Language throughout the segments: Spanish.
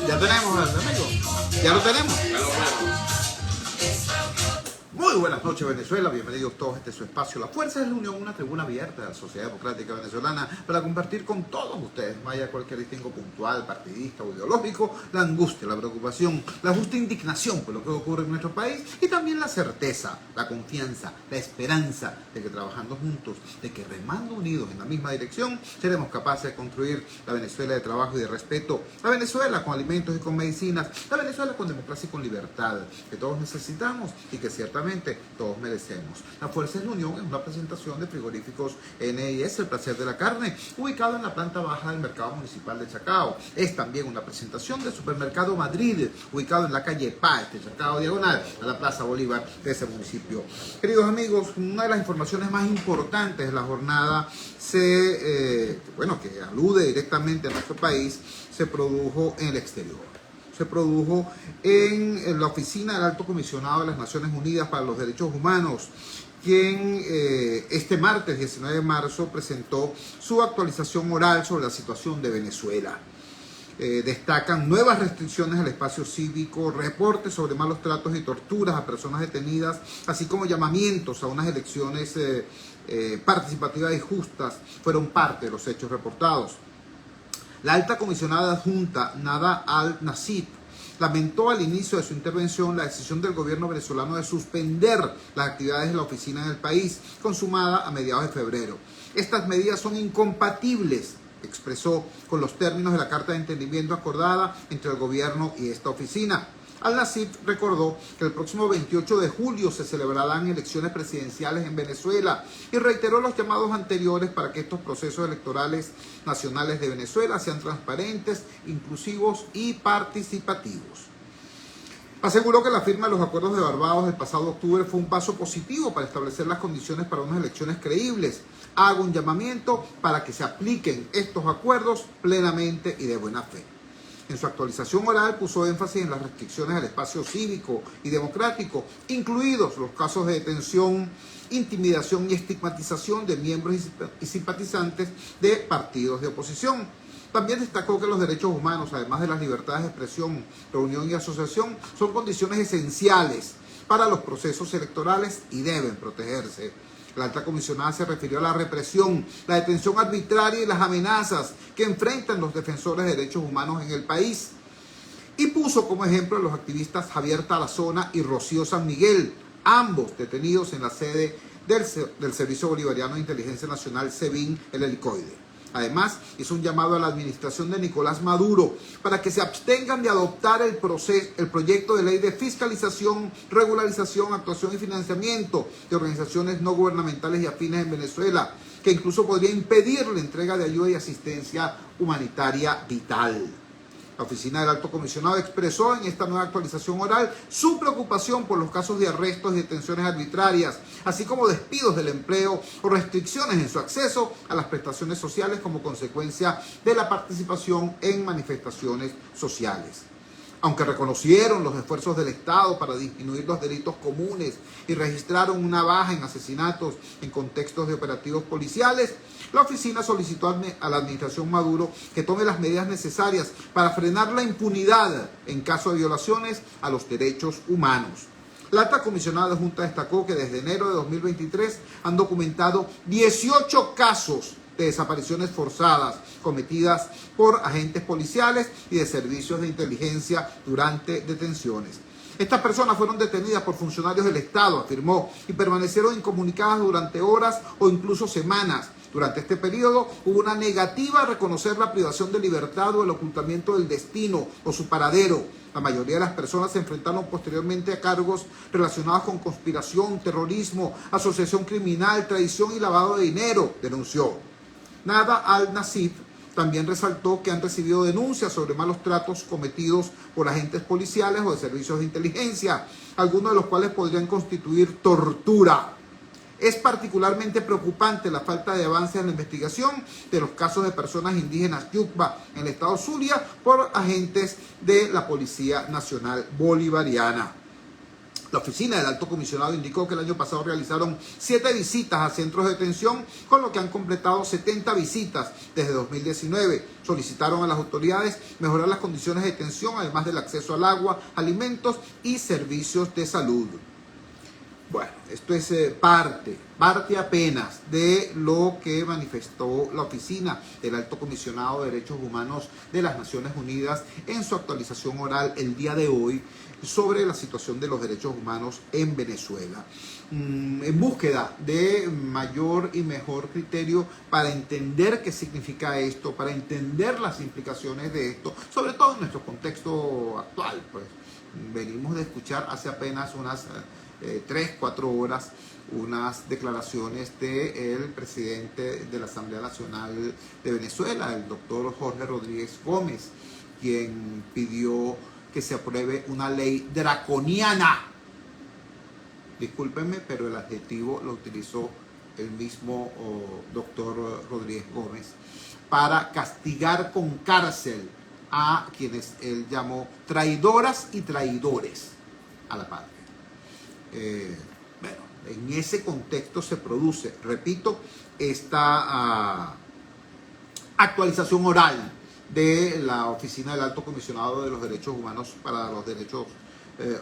Ya tenemos al amigo. Ya lo tenemos. Muy buenas noches, Venezuela. Bienvenidos todos a este su espacio. La Fuerza de la Unión, una tribuna abierta de la sociedad democrática venezolana para compartir con todos ustedes, más allá de cualquier distingo puntual, partidista o ideológico, la angustia, la preocupación, la justa indignación por lo que ocurre en nuestro país y también la certeza, la confianza, la esperanza de que trabajando juntos, de que remando unidos en la misma dirección, seremos capaces de construir la Venezuela de trabajo y de respeto, la Venezuela con alimentos y con medicinas, la Venezuela con democracia y con libertad, que todos necesitamos y que ciertamente todos merecemos. La Fuerza de la Unión es una presentación de frigoríficos NIS, el placer de la carne, ubicado en la planta baja del mercado municipal de Chacao. Es también una presentación del supermercado Madrid, ubicado en la calle Paz de Chacao, diagonal a la Plaza Bolívar de ese municipio. Queridos amigos, una de las informaciones más importantes de la jornada que alude directamente a nuestro país, se produjo en el exterior. Se produjo en la oficina del Alto Comisionado de las Naciones Unidas para los Derechos Humanos, quien este martes 19 de marzo presentó su actualización oral sobre la situación de Venezuela. Destacan nuevas restricciones al espacio cívico, reportes sobre malos tratos y torturas a personas detenidas, así como llamamientos a unas elecciones participativas y justas fueron parte de los hechos reportados. La alta comisionada adjunta Nada al-Nasif lamentó al inicio de su intervención la decisión del gobierno venezolano de suspender las actividades de la oficina en el país, consumada a mediados de febrero. Estas medidas son incompatibles, expresó, con los términos de la carta de entendimiento acordada entre el gobierno y esta oficina. Al-Nasif recordó que el próximo 28 de julio se celebrarán elecciones presidenciales en Venezuela y reiteró los llamados anteriores para que estos procesos electorales nacionales de Venezuela sean transparentes, inclusivos y participativos. Aseguró que la firma de los acuerdos de Barbados del pasado octubre fue un paso positivo para establecer las condiciones para unas elecciones creíbles. Hago un llamamiento para que se apliquen estos acuerdos plenamente y de buena fe. En su actualización oral puso énfasis en las restricciones al espacio cívico y democrático, incluidos los casos de detención, intimidación y estigmatización de miembros y simpatizantes de partidos de oposición. También destacó que los derechos humanos, además de las libertades de expresión, reunión y asociación, son condiciones esenciales para los procesos electorales y deben protegerse. La alta comisionada se refirió a la represión, la detención arbitraria y las amenazas que enfrentan los defensores de derechos humanos en el país. Y puso como ejemplo a los activistas Javier Tarazona y Rocío San Miguel, ambos detenidos en la sede del Servicio Bolivariano de Inteligencia Nacional, SEBIN, el Helicoide. Además, hizo un llamado a la administración de Nicolás Maduro para que se abstengan de adoptar el proyecto de ley de fiscalización, regularización, actuación y financiamiento de organizaciones no gubernamentales y afines en Venezuela, que incluso podría impedir la entrega de ayuda y asistencia humanitaria vital. La oficina del Alto Comisionado expresó en esta nueva actualización oral su preocupación por los casos de arrestos y detenciones arbitrarias, así como despidos del empleo o restricciones en su acceso a las prestaciones sociales como consecuencia de la participación en manifestaciones sociales. Aunque reconocieron los esfuerzos del Estado para disminuir los delitos comunes y registraron una baja en asesinatos en contextos de operativos policiales, la oficina solicitó a la administración Maduro que tome las medidas necesarias para frenar la impunidad en caso de violaciones a los derechos humanos. La alta comisionada adjunta destacó que desde enero de 2023 han documentado 18 casos de desapariciones forzadas cometidas por agentes policiales y de servicios de inteligencia durante detenciones. Estas personas fueron detenidas por funcionarios del Estado, afirmó, y permanecieron incomunicadas durante horas o incluso semanas. Durante este periodo hubo una negativa a reconocer la privación de libertad o el ocultamiento del destino o su paradero. La mayoría de las personas se enfrentaron posteriormente a cargos relacionados con conspiración, terrorismo, asociación criminal, traición y lavado de dinero, denunció. Nada al-Nasif también resaltó que han recibido denuncias sobre malos tratos cometidos por agentes policiales o de servicios de inteligencia, algunos de los cuales podrían constituir tortura. Es particularmente preocupante la falta de avance en la investigación de los casos de personas indígenas Yucba en el estado Zulia por agentes de la Policía Nacional Bolivariana. La oficina del Alto Comisionado indicó que el año pasado realizaron 7 visitas a centros de detención, con lo que han completado 70 visitas desde 2019. Solicitaron a las autoridades mejorar las condiciones de detención, además del acceso al agua, alimentos y servicios de salud. Bueno, esto es parte apenas de lo que manifestó la oficina del Alto Comisionado de Derechos Humanos de las Naciones Unidas en su actualización oral el día de hoy sobre la situación de los derechos humanos en Venezuela. En búsqueda de mayor y mejor criterio para entender qué significa esto, para entender las implicaciones de esto, sobre todo en nuestro contexto actual. Pues venimos de escuchar hace apenas unas 3-4 horas unas declaraciones del presidente de la Asamblea Nacional de Venezuela, el doctor Jorge Rodríguez Gómez, quien pidió que se apruebe una ley draconiana. Discúlpenme, pero el adjetivo lo utilizó el mismo doctor Rodríguez Gómez para castigar con cárcel a quienes él llamó traidoras y traidores a la patria. Bueno, en ese contexto se produce, repito, esta actualización oral de la Oficina del Alto Comisionado de los Derechos Humanos para los Derechos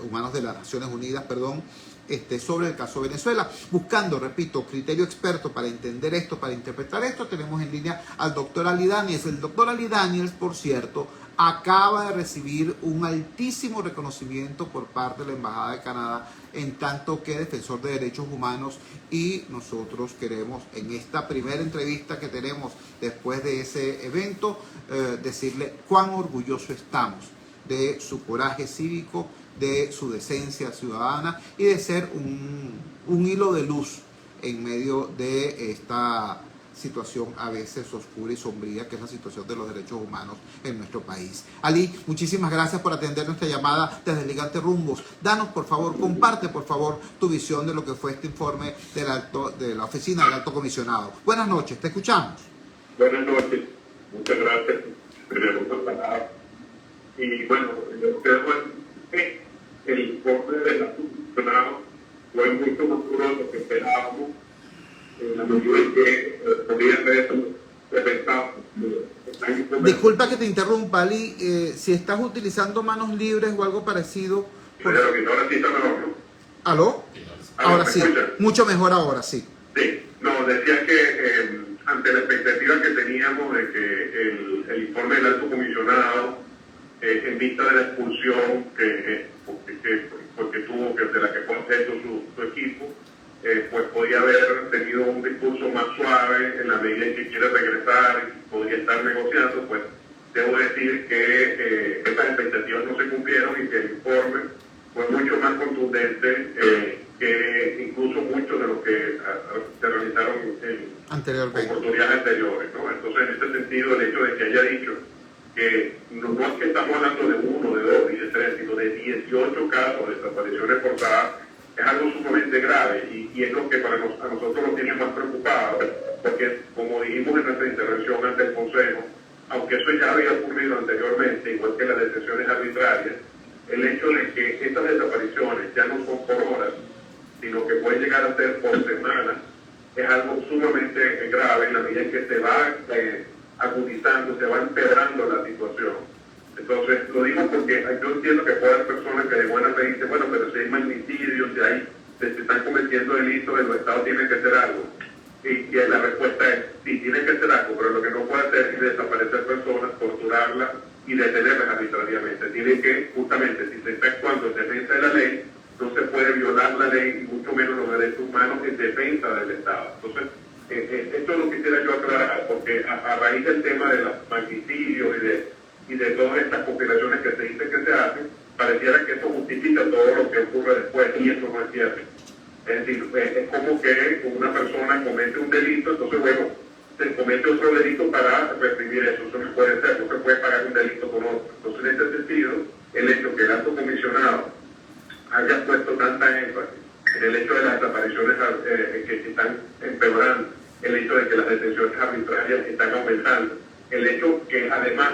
Humanos de las Naciones Unidas, sobre el caso Venezuela, buscando, repito, criterio experto para entender esto, para interpretar esto. Tenemos en línea al doctor Ali Daniels. El doctor Ali Daniels, por cierto, acaba de recibir un altísimo reconocimiento por parte de la Embajada de Canadá en tanto que defensor de derechos humanos, y nosotros queremos en esta primera entrevista que tenemos después de ese evento decirle cuán orgulloso estamos de su coraje cívico, de su decencia ciudadana y de ser un hilo de luz en medio de esta situación a veces oscura y sombría que es la situación de los derechos humanos en nuestro país. Ali, muchísimas gracias por atender nuestra llamada desde Ligante Rumbos. Danos, por favor, comparte, por favor, tu visión de lo que fue este informe de la Oficina del Alto Comisionado. Buenas noches, te escuchamos. Buenas noches, muchas gracias. Y bueno, yo creo que el informe del Alto Comisionado fue mucho más duro de lo que esperábamos. La medida en que podría ser pensado. Disculpa que te interrumpa, Ali, si estás utilizando manos libres o algo parecido. Ahora sí está mejor, ¿no? ¿Aló? Ahora sí, mucho mejor ahora, sí. Sí, no, decía que ante la expectativa que teníamos de que el informe del Alto Comisionado, en vista de la expulsión porque tuvo, de la que fue objeto su equipo, pues podía haber tenido un discurso más suave en la medida en que quiere regresar y podría estar negociando, pues debo decir que estas expectativas no se cumplieron y que el informe fue mucho más contundente que incluso muchos de los que se realizaron en oportunidades anteriores, ¿no? Entonces, en este sentido, el hecho de que haya dicho que no es que estamos hablando de 1, de 2 y de 3, sino de 18 casos de desapariciones forzadas, es algo sumamente grave y es lo que a nosotros nos tiene más preocupados, porque como dijimos en nuestra intervención ante el Consejo, aunque eso ya había ocurrido anteriormente, igual que las detenciones arbitrarias, el hecho de que estas desapariciones ya no son por horas, sino que pueden llegar a ser por semanas, es algo sumamente grave en la medida en que se va agudizando, se va empeorando la situación. Entonces, lo digo porque yo entiendo que puede haber personas que de buena fe dicen, bueno, pero si hay magnicidios, si se están cometiendo delitos, el Estado tiene que hacer algo. Y la respuesta es, sí, tiene que hacer algo, pero lo que no puede hacer es desaparecer personas, torturarlas y detenerlas arbitrariamente. Tiene que, justamente, si se está actuando en defensa de la ley, no se puede violar la ley, y mucho menos los derechos humanos en defensa del Estado. Entonces, esto lo quisiera yo aclarar, porque a raíz del tema de los magnicidios y de todas estas compilaciones que se dice que se hacen, pareciera que eso justifica todo lo que ocurre después, y eso no es cierto. Es decir, es como que una persona comete un delito, entonces, bueno, se comete otro delito para reprimir eso. Eso no puede ser, no se puede pagar un delito con otro. Entonces, en este sentido, el hecho que el Alto Comisionado haya puesto tanta énfasis en el hecho de las desapariciones que están empeorando, el hecho de que las detenciones arbitrarias están aumentando, el hecho que además,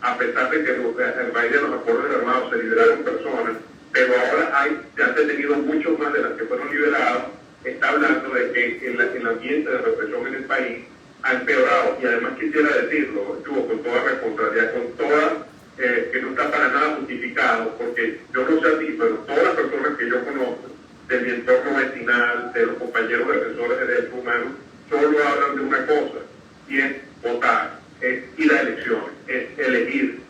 a pesar de que a raíz de los acuerdos armados se liberaron personas, pero ahora se han detenido sido mucho más de las que fueron liberadas, está hablando de que el ambiente de represión en el país ha empeorado. Y además quisiera decirlo, Hugo, con toda responsabilidad, con toda, que no está para nada justificado, porque yo no sé a ti, pero todas las personas que yo conozco, de mi entorno vecinal, de los compañeros defensores de derechos humanos, solo hablan de una cosa, y es votar, es ir a elecciones, es elegir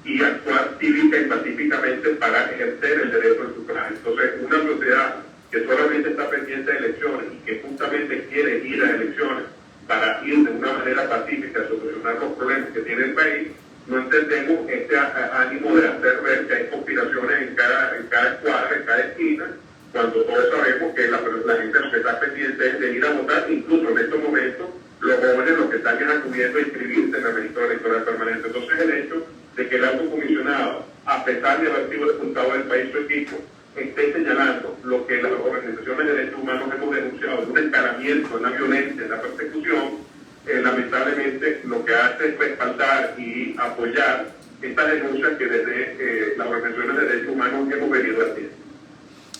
y actuar cívica y pacíficamente para ejercer el derecho al sufragio. Entonces, una sociedad que solamente está pendiente de elecciones y que justamente quiere ir a elecciones para ir de una manera pacífica a solucionar los problemas que tiene el país, no entendemos este ánimo de hacer ver que hay conspiraciones en cada escuadra, en cada esquina, cuando todos sabemos que la gente lo que está pendiente es de ir a votar. Incluso en estos momentos los jóvenes lo que están es acudiendo a inscribirse en el registro electoral permanente. Entonces el hecho de que el alto comisionado, a pesar de haber sido expulsado del país su equipo, esté señalando lo que las organizaciones de derechos humanos hemos denunciado, un escalamiento en la violencia, en la persecución, lamentablemente lo que hace es respaldar y apoyar estas denuncias que desde las organizaciones de derechos humanos hemos venido haciendo.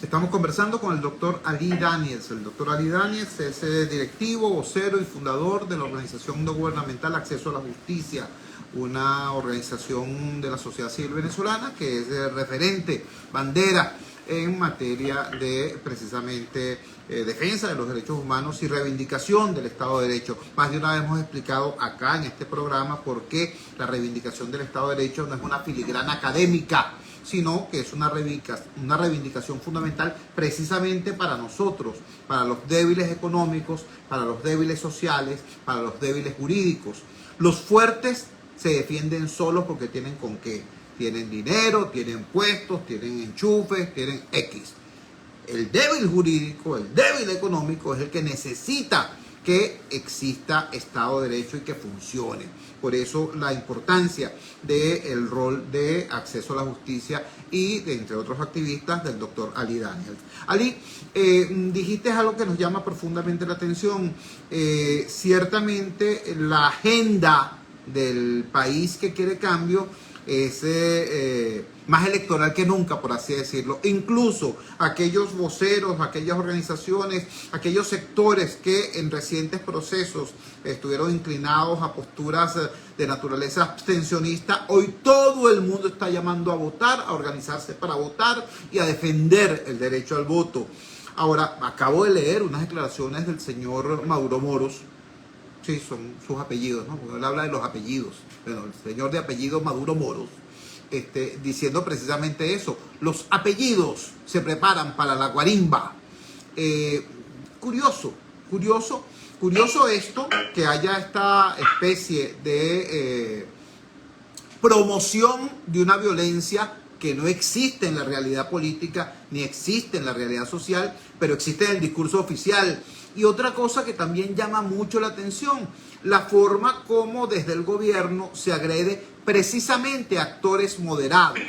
Estamos conversando con el doctor Ali Daniels. El doctor Ali Daniels es directivo, vocero y fundador de la organización no gubernamental Acceso a la Justicia, una organización de la sociedad civil venezolana que es referente, bandera en materia de precisamente defensa de los derechos humanos y reivindicación del Estado de Derecho. Más de una vez hemos explicado acá en este programa por qué la reivindicación del Estado de Derecho no es una filigrana académica, sino que es una reivindicación fundamental precisamente para nosotros, para los débiles económicos, para los débiles sociales, para los débiles jurídicos. Los fuertes se defienden solos porque tienen con qué. Tienen dinero, tienen puestos, tienen enchufes, tienen X. El débil jurídico, el débil económico es el que necesita que exista Estado de Derecho y que funcione. Por eso la importancia del rol de acceso a la justicia y de, entre otros activistas, del doctor Ali Daniels. Ali, dijiste algo que nos llama profundamente la atención. Ciertamente la agenda del país que quiere cambio es más electoral que nunca, por así decirlo. Incluso aquellos voceros, aquellas organizaciones, aquellos sectores que en recientes procesos estuvieron inclinados a posturas de naturaleza abstencionista, hoy todo el mundo está llamando a votar, a organizarse para votar y a defender el derecho al voto. Ahora, acabo de leer unas declaraciones del señor Maduro Moros. Sí, son sus apellidos, ¿no? Porque él habla de los apellidos. Bueno, el señor de apellido Maduro Moros, diciendo precisamente eso. Los apellidos se preparan para la guarimba. Curioso esto, que haya esta especie de promoción de una violencia que no existe en la realidad política, ni existe en la realidad social, pero existe en el discurso oficial. Y otra cosa que también llama mucho la atención, la forma como desde el gobierno se agrede precisamente a actores moderados.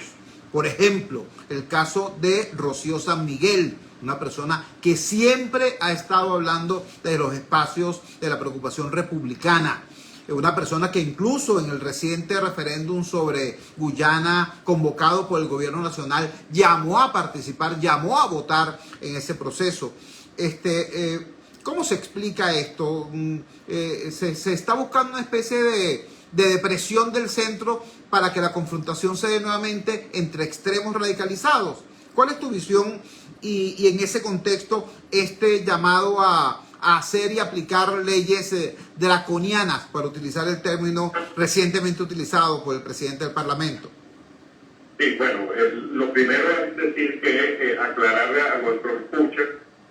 Por ejemplo, el caso de Rocío San Miguel, una persona que siempre ha estado hablando de los espacios de la preocupación republicana. Una persona que incluso en el reciente referéndum sobre Guyana convocado por el gobierno nacional llamó a participar, llamó a votar en ese proceso. ¿Cómo se explica esto? Se está buscando una especie de depresión del centro para que la confrontación se dé nuevamente entre extremos radicalizados. ¿Cuál es tu visión y en ese contexto este llamado a hacer y aplicar leyes draconianas, para utilizar el término recientemente utilizado por el presidente del Parlamento? Sí, bueno, lo primero es decir que aclararle a nuestros escuchas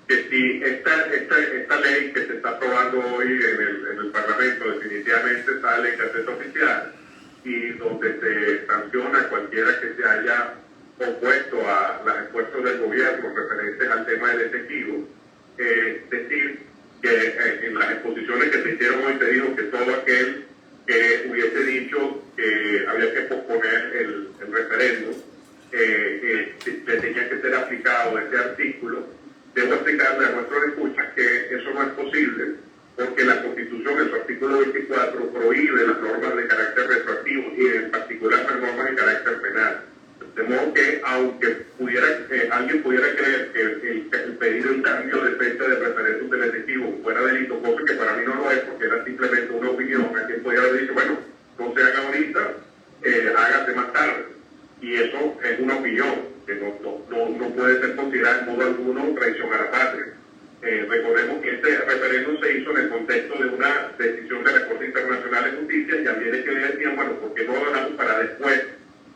que si esta ley que se está aprobando hoy en el Parlamento definitivamente es la ley de acceso oficial y donde se sanciona a cualquiera que se haya opuesto a los esfuerzos del gobierno referentes al tema del efectivo, decir que en las exposiciones que se hicieron hoy se dijo que todo aquel que hubiese dicho que había que posponer el referéndum, le tenía que ser aplicado ese artículo. Debo explicarle a nuestros escuchas que eso no es posible porque la Constitución en su artículo 24 prohíbe las normas de carácter retroactivo y en particular las normas de carácter penal. De modo que, aunque alguien pudiera creer que el pedido en cambio de fecha de referéndum del Ejecutivo fuera delito, cosa que para mí no lo es, porque era simplemente una opinión, alguien podría haber dicho, bueno, no se haga ahorita, hágase más tarde. Y eso es una opinión, que no puede ser considerada en modo alguno traición a la patria. Recordemos que este referéndum se hizo en el contexto de una decisión de la Corte Internacional de Justicia, y a mí es que decían, bueno, ¿por qué no lo dejamos para después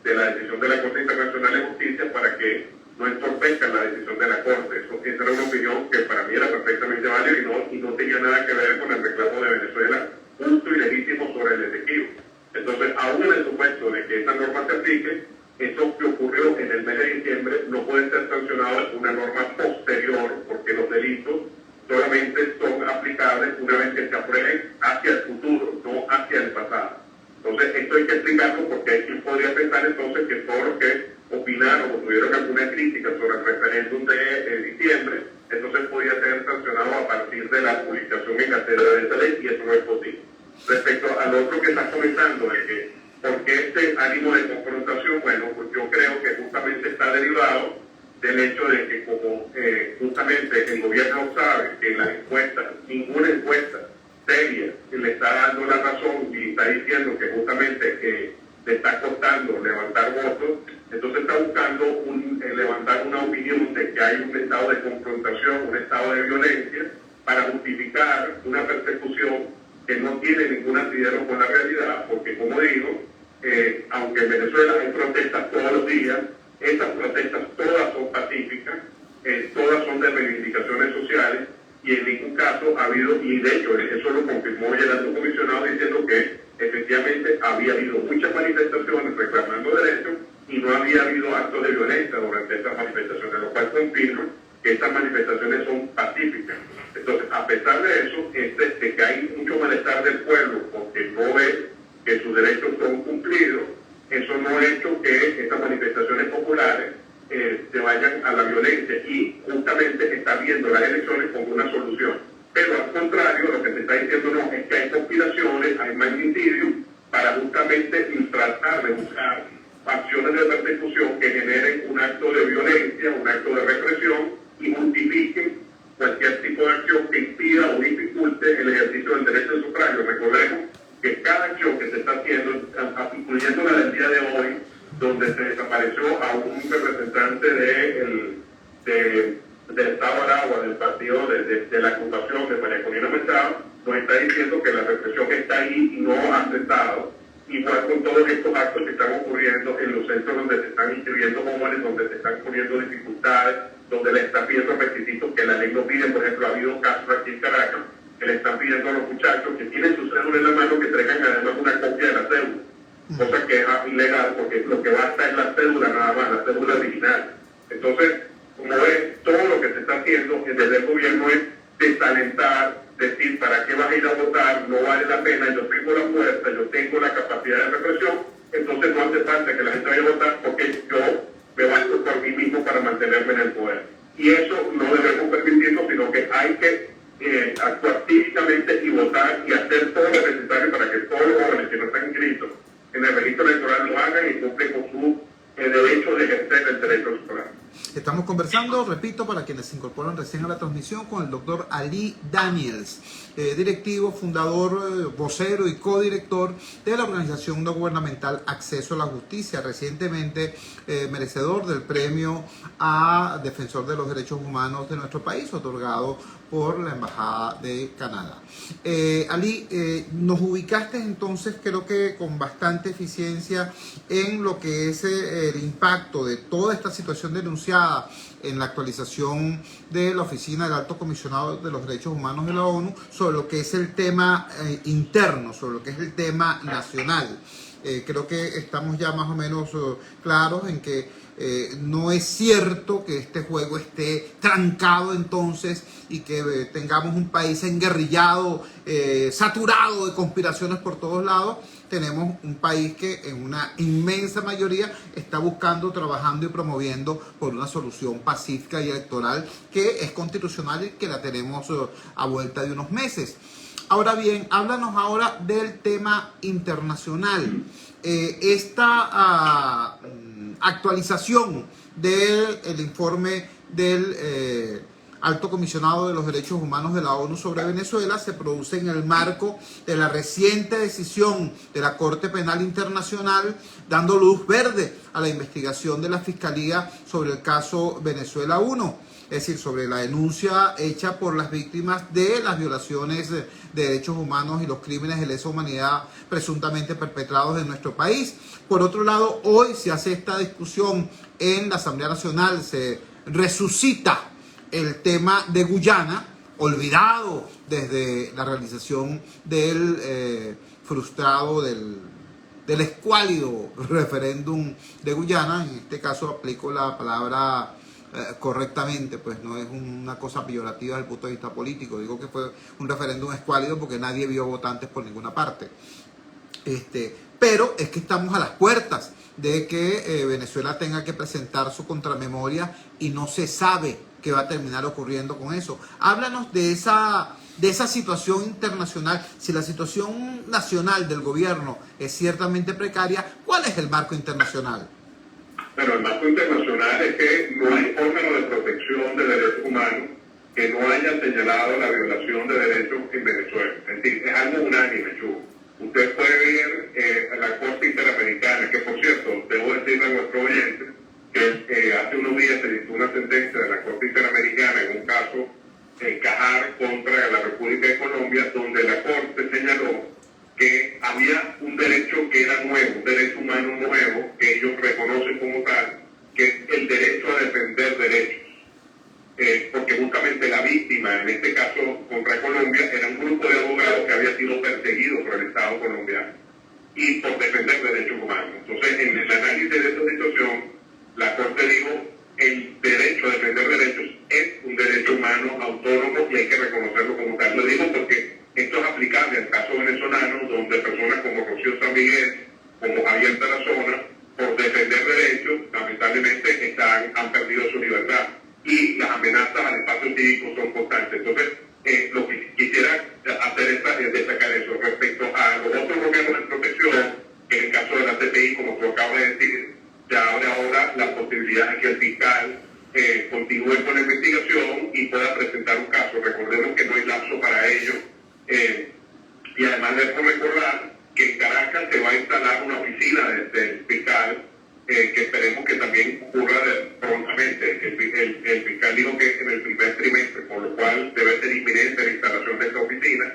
de la decisión de la Corte Internacional de Justicia para que no entorpezcan la decisión de la Corte? Esa era una opinión que para mí era perfectamente válida y no tenía nada que ver con el reclamo de Venezuela justo y legítimo sobre el Ejecutivo. Entonces, aún en el supuesto de que esta norma se aplique, esto que ocurrió en el mes de diciembre no puede ser sancionado en una norma posterior, porque los delitos solamente son aplicables una vez que se aprueben hacia el futuro, no hacia el pasado. Entonces, esto hay que explicarlo, porque hay quien podría pensar entonces que todos los que opinaron o tuvieron alguna crítica sobre el referéndum de diciembre, entonces podría ser sancionado a partir de la publicación en cartera de esta ley, y eso no es posible. Respecto al otro que estás comentando, de que ¿por qué este ánimo de confrontación? Bueno, pues yo creo que justamente está derivado del hecho de que como justamente el gobierno sabe que en las encuestas, ninguna encuesta seria le está dando la razón y está diciendo que justamente le está costando levantar votos, entonces está buscando levantar una opinión de que hay un estado de confrontación, un estado de violencia, para justificar una persecución que no tiene ningún asidero con la realidad, porque como digo, aunque en Venezuela hay protestas todos los días, esas protestas todas son pacíficas, todas son de reivindicaciones sociales, y en ningún caso ha habido, y de hecho eso lo confirmó ya el alto comisionado diciendo que efectivamente había habido muchas manifestaciones reclamando derechos y no había habido actos de violencia durante estas manifestaciones, lo cual confirma que estas manifestaciones son pacíficas. Entonces, a pesar de eso, de que hay mucho malestar del pueblo porque no ve que sus derechos son cumplidos, eso no ha hecho que estas manifestaciones populares se vayan a la violencia, y justamente está viendo las elecciones como una solución. Pero al contrario, lo que se está diciendo no es que hay conspiraciones, hay magnicidios, para justamente tratar de buscar acciones de persecución que generen un acto de violencia, un acto de represión, y justifiquen cualquier tipo de acción que impida o dificulte el ejercicio del derecho de sufragio. Recordemos que cada acción que se está haciendo, incluyendo la del día de hoy, donde se desapareció a un representante del Estado Aragua, del partido de la agrupación de María Corina Machado, nos está diciendo que la represión está ahí y no ha cesado. Igual con todos estos actos que están ocurriendo en los centros donde se están inscribiendo jóvenes, donde se están poniendo dificultades, donde le están pidiendo requisitos que la ley no pide. Por ejemplo, ha habido casos aquí en Caracas que le están pidiendo a los muchachos que tienen su cédula en la mano que traigan además una copia de la cédula, cosa que es ilegal, porque lo que basta es la cédula nada más, la cédula original. Entonces, como ves, todo lo que se está haciendo desde el gobierno es desalentar, decir, ¿para qué vas a ir a votar? No vale la pena, yo tengo la fuerza, yo tengo la capacidad de represión, entonces no hace falta que la gente vaya a votar, porque yo me basto por mí mismo para mantenerme en el poder. Y eso no debemos permitirlo, sino que hay que actuar cívicamente y votar y hacer todo lo necesario para que todos los jóvenes que no están inscritos en el registro electoral lo hagan y cumplen con su derecho de ejercer el derecho a sufragio. Estamos conversando, repito, para quienes se incorporan recién a la transmisión, con el doctor Ali Daniels, directivo, fundador, vocero y codirector de la organización no gubernamental Acceso a la Justicia, recientemente merecedor del premio a Defensor de los Derechos Humanos de nuestro país, otorgado por la Embajada de Canadá. Ali, nos ubicaste entonces, creo que con bastante eficiencia, en lo que es el impacto de toda esta situación denunciada en la actualización de la Oficina del Alto Comisionado de los Derechos Humanos de la ONU sobre lo que es el tema interno, sobre lo que es el tema nacional. Creo que estamos ya más o menos claros en que no es cierto que este juego esté trancado entonces y que tengamos un país enguerrillado, saturado de conspiraciones por todos lados. Tenemos un país que en una inmensa mayoría está buscando, trabajando y promoviendo por una solución pacífica y electoral que es constitucional y que la tenemos a vuelta de unos meses. Ahora bien, háblanos ahora del tema internacional. Esta actualización del informe del Alto Comisionado de los Derechos Humanos de la ONU sobre Venezuela se produce en el marco de la reciente decisión de la Corte Penal Internacional dando luz verde a la investigación de la Fiscalía sobre el caso Venezuela 1, es decir, sobre la denuncia hecha por las víctimas de las violaciones de derechos humanos y los crímenes de lesa humanidad presuntamente perpetrados en nuestro país. Por otro lado, hoy se hace esta discusión en la Asamblea Nacional, se resucita el tema de Guyana, olvidado desde la realización del frustrado, del escuálido referéndum de Guyana. En este caso aplico la palabra correctamente, pues no es una cosa peyorativa desde el punto de vista político. Digo que fue un referéndum escuálido porque nadie vio votantes por ninguna parte. Pero es que estamos a las puertas de que Venezuela tenga que presentar su contramemoria y no se sabe qué va a terminar ocurriendo con eso. Háblanos de esa situación internacional. Si la situación nacional del gobierno es ciertamente precaria, ¿cuál es el marco internacional? Bueno, el marco internacional es que no hay órgano de protección de derechos humanos que no haya señalado la violación de derechos en Venezuela. Es decir, es algo unánime, Chu. Usted puede ver la Corte Interamericana, que por cierto, debo decirle a nuestro oyente que hace unos días se dictó una sentencia de la Corte Interamericana en un caso Cajar contra la República de Colombia, donde la Corte señaló que había un derecho que era nuevo, un derecho humano nuevo, que ellos reconocen como tal, que es el derecho a defender derechos. Porque justamente la víctima, en este caso contra Colombia, era un grupo de abogados que había sido perseguido por el Estado colombiano y por defender derechos humanos. Entonces, en el análisis de esta situación, la Corte dijo, el derecho a defender derechos es un derecho humano autónomo y hay que reconocerlo como tal. Lo digo porque esto es aplicable al caso venezolano, donde personas como Rocío San Miguel, como Javier Tarazona, por defender derechos, lamentablemente han perdido su libertad. Y las amenazas al espacio cívico son constantes. Entonces, lo que quisiera hacer es destacar eso. Respecto a los otros órganos de protección, en el caso de la CPI, como tú acabas de decir, ya abre ahora la posibilidad de que el fiscal continúe con la investigación y pueda presentar un caso. Recordemos que no hay lapso para ello. Y además debo recordar que en Caracas se va a instalar una oficina del fiscal, que esperemos que también ocurra prontamente. El fiscal dijo que en el primer trimestre, por lo cual debe ser inminente la instalación de esta oficina.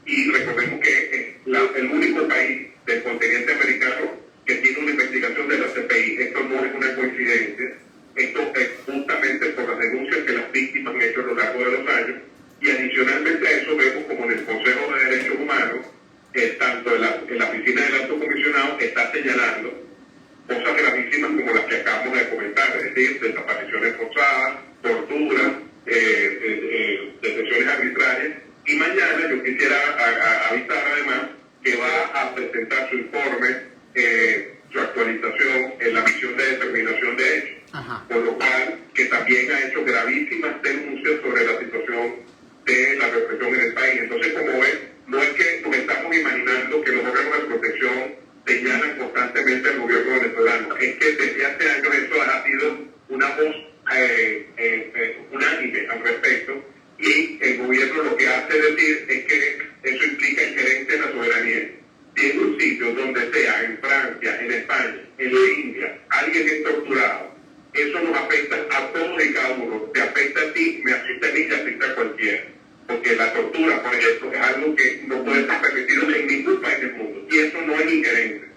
Y recordemos que es el único país del continente americano que tiene una investigación de la CPI. Esto no es una coincidencia, esto es justamente por las denuncias que las víctimas han hecho a lo largo de los años, y adicionalmente a eso vemos como en el Consejo de Derechos Humanos, tanto en la oficina del Alto Comisionado está señalando cosas gravísimas como las que acabamos de comentar, es decir, desapariciones forzadas, torturas, detenciones arbitrarias, y mañana yo quisiera avisar además que va a presentar su informe, su actualización en la misión de determinación de hechos. Ajá. Por lo cual, que también ha hecho gravísimas denuncias sobre la situación de la represión en el país. Entonces, como ven, no es que nos estamos imaginando que los órganos de protección señalan constantemente al gobierno venezolano, es que desde hace años eso ha sido una voz unánime al respecto, y el gobierno lo que hace decir es que eso implica injerencia en la soberanía. Si en un sitio donde sea, en Francia, en España, en la India, alguien es torturado, eso nos afecta a todos y cada uno. Te afecta a ti, me afecta a mí y afecta a cualquiera. Porque la tortura, por ejemplo, es algo que no puede ser permitido en ningún país del mundo. Y eso no es injerencia.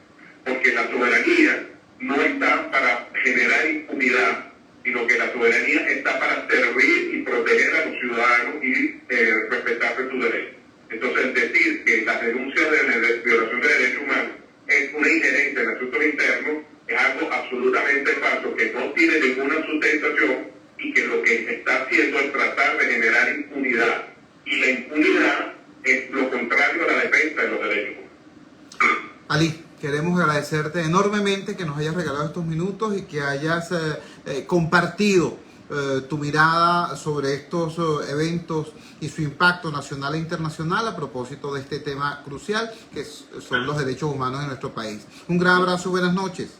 Porque la soberanía no está para generar impunidad, sino que la soberanía está para servir y proteger a los ciudadanos y respetar sus derechos. Entonces, decir que las denuncias de violación de derechos humanos es una injerencia en asuntos internos es algo absolutamente falso, que no tiene ninguna sustentación y que lo que está haciendo es tratar de generar impunidad. Y la impunidad es lo contrario a la defensa de los derechos humanos. Ali, queremos agradecerte enormemente que nos hayas regalado estos minutos y que hayas compartido tu mirada sobre estos eventos y su impacto nacional e internacional a propósito de este tema crucial que son los derechos humanos en nuestro país. Un gran abrazo, buenas noches.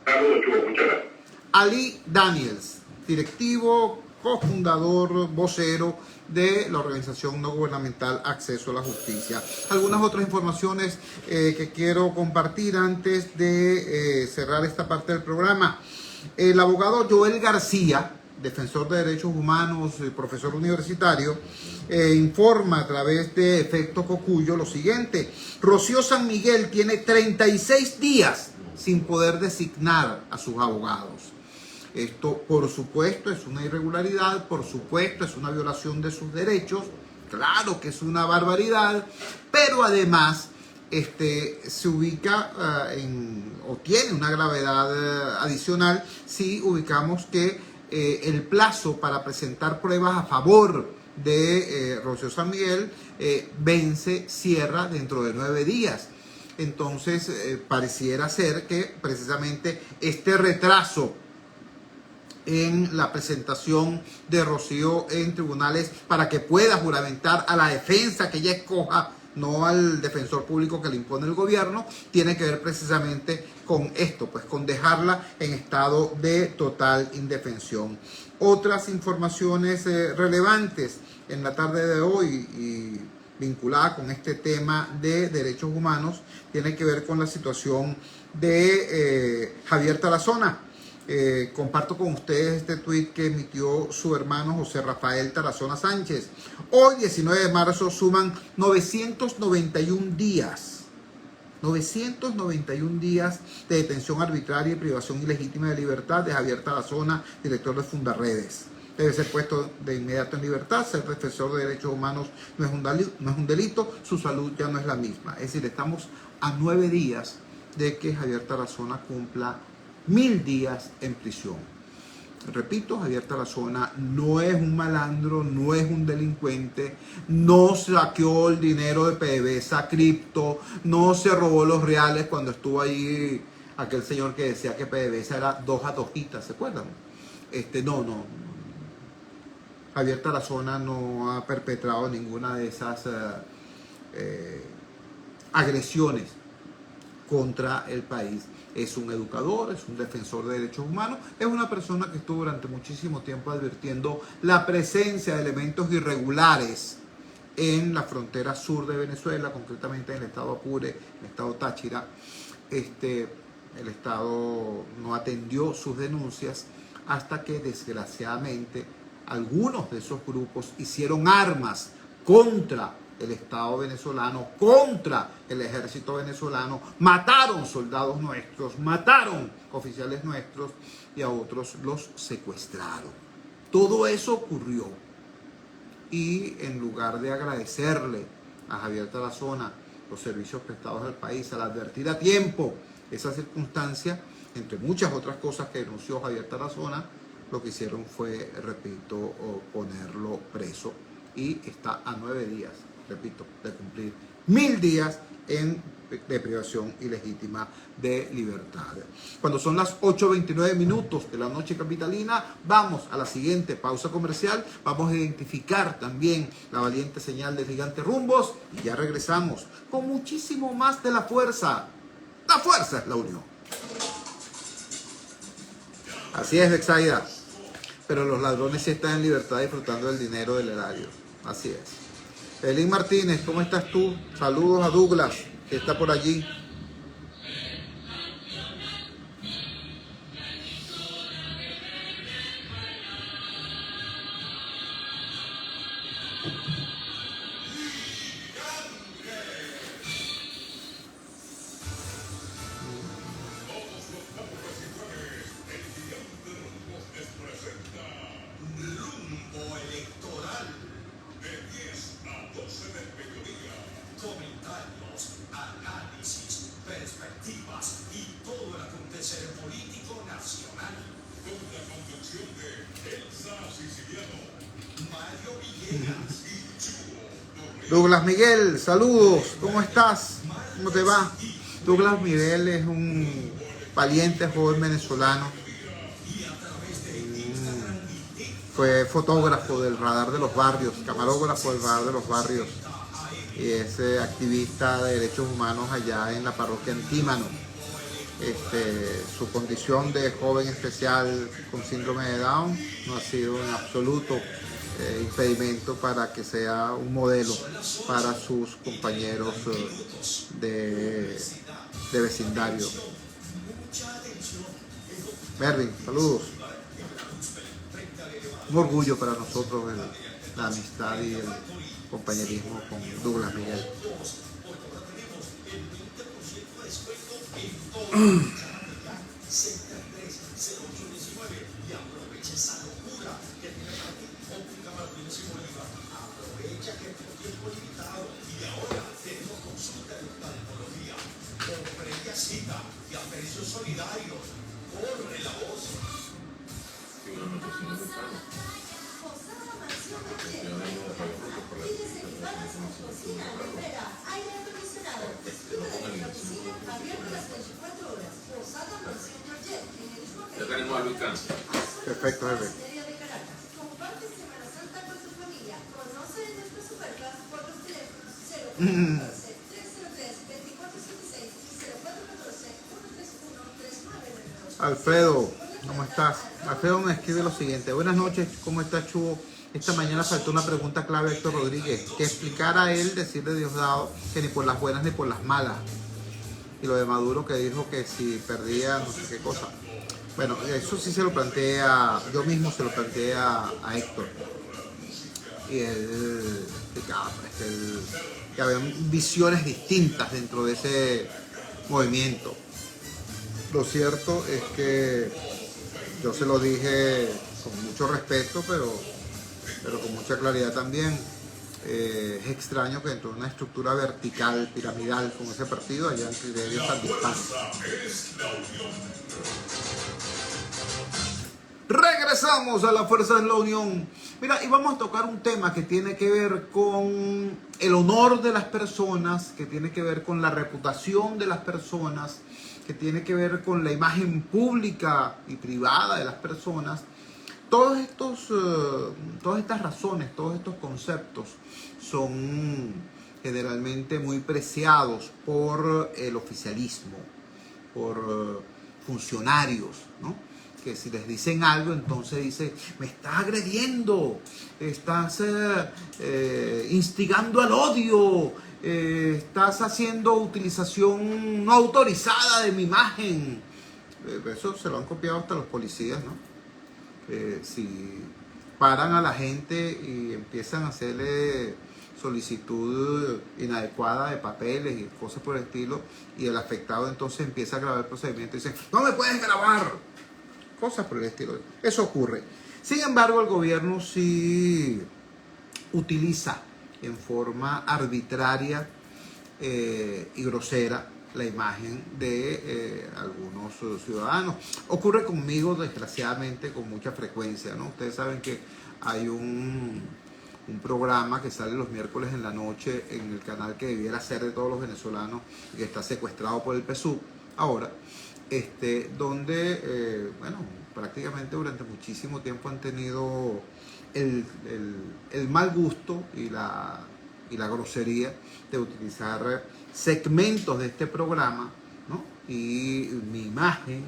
Saludos, Chugo, muchas gracias. Ali Daniels, directivo, cofundador, vocero de la organización no gubernamental Acceso a la Justicia. Algunas otras informaciones que quiero compartir antes de cerrar esta parte del programa. El abogado Joel García, defensor de derechos humanos, profesor universitario, informa a través de Efecto Cocuyo lo siguiente: Rocío San Miguel tiene 36 días sin poder designar a sus abogados. Esto, por supuesto, es una irregularidad, por supuesto, es una violación de sus derechos, claro que es una barbaridad, pero además se ubica o tiene una gravedad adicional si ubicamos que el plazo para presentar pruebas a favor de Rocío San Miguel cierra dentro de 9 días. Entonces, pareciera ser que precisamente este retraso en la presentación de Rocío en tribunales para que pueda juramentar a la defensa que ella escoja, no al defensor público que le impone el gobierno, tiene que ver precisamente con esto, pues con dejarla en estado de total indefensión. Otras informaciones relevantes en la tarde de hoy y vinculada con este tema de derechos humanos tiene que ver con la situación de Javier Tarazona. Comparto con ustedes este tuit que emitió su hermano José Rafael Tarazona Sánchez. Hoy, 19 de marzo, suman 991 días. 991 días de detención arbitraria y privación ilegítima de libertad de Javier Tarazona, director de Fundarredes. Debe ser puesto de inmediato en libertad. Ser defensor de derechos humanos no es un delito. Su salud ya no es la misma. Es decir, estamos a 9 días de que Javier Tarazona cumpla 1000 días en prisión. Repito, Javier Tarazona no es un malandro, no es un delincuente, no saqueó el dinero de PDVSA cripto, no se robó los reales cuando estuvo ahí aquel señor que decía que PDVSA era 2 atojitas, ¿se acuerdan? No. Javier Tarazona no ha perpetrado ninguna de esas agresiones contra el país. Es un educador, es un defensor de derechos humanos, es una persona que estuvo durante muchísimo tiempo advirtiendo la presencia de elementos irregulares en la frontera sur de Venezuela, concretamente en el estado Apure, en el estado Táchira. El Estado no atendió sus denuncias hasta que desgraciadamente algunos de esos grupos hicieron armas contra el Estado venezolano, contra el ejército venezolano, mataron soldados nuestros, mataron oficiales nuestros y a otros los secuestraron. Todo eso ocurrió y en lugar de agradecerle a Javier Tarazona los servicios prestados al país, al advertir a tiempo esa circunstancia, entre muchas otras cosas que denunció Javier Tarazona, lo que hicieron fue, repito, ponerlo preso y está a 9 días, repito, de cumplir 1000 días de privación ilegítima de libertad. Cuando son las 8:29 minutos de la noche capitalina, vamos a la siguiente pausa comercial. Vamos a identificar también la valiente señal del gigante Rumbos y ya regresamos con muchísimo más de la fuerza. La fuerza es la unión. Así es, Bexaida. Pero los ladrones sí están en libertad disfrutando del dinero del erario. Así es. Elín Martínez, ¿cómo estás tú? Saludos a Douglas, que está por allí. Douglas Miguel, saludos, ¿cómo estás? ¿Cómo te va? Douglas Miguel es un valiente joven venezolano. Fue fotógrafo del Radar de los Barrios, camarógrafo del Radar de los Barrios. Y es activista de derechos humanos allá en la parroquia Antímano. su condición de joven especial con síndrome de Down no ha sido en absoluto impedimento para que sea un modelo para sus compañeros de vecindario. Mervin, saludos. Un orgullo para nosotros la amistad y el compañerismo con Douglas Miguel. Ya tenemos a Luis Cano. Perfecto, jefe. Alfredo, ¿cómo estás? Alfredo me escribe lo siguiente: buenas noches, ¿cómo estás, Chubo? Esta mañana faltó una pregunta clave a Héctor Rodríguez, que explicara a él decirle Diosdado que ni por las buenas ni por las malas. Y lo de Maduro, que dijo que si perdía no sé qué cosa. Bueno, eso sí se lo planteé yo mismo se lo planteé a Héctor. Y él explicaba que había visiones distintas dentro de ese movimiento. Lo cierto es que yo se lo dije con mucho respeto, pero con mucha claridad también. Es extraño que dentro de una estructura vertical, piramidal, como ese partido, hayan criterios tan dispares. Regresamos a la Fuerza de la Unión. Mira, y vamos a tocar un tema que tiene que ver con el honor de las personas, que tiene que ver con la reputación de las personas, que tiene que ver con la imagen pública y privada de las personas. Todas estas razones, todos estos conceptos son generalmente muy preciados por el oficialismo, por funcionarios, ¿no? Que si les dicen algo, entonces dice, me estás agrediendo, estás instigando al odio, estás haciendo utilización no autorizada de mi imagen. Eso se lo han copiado hasta los policías, ¿no? Si paran a la gente y empiezan a hacerle solicitud inadecuada de papeles y cosas por el estilo, y el afectado entonces empieza a grabar el procedimiento y dice, no me puedes grabar, cosas por el estilo. Eso ocurre. Sin embargo, el gobierno sí utiliza en forma arbitraria y grosera la imagen de algunos ciudadanos. Ocurre conmigo, desgraciadamente, con mucha frecuencia, ¿no? Ustedes saben que hay un programa que sale los miércoles en la noche en el canal que debiera ser de todos los venezolanos y que está secuestrado por el PSUV ahora, donde, bueno, prácticamente durante muchísimo tiempo han tenido el mal gusto y la grosería de utilizar segmentos de este programa, ¿no? Y mi imagen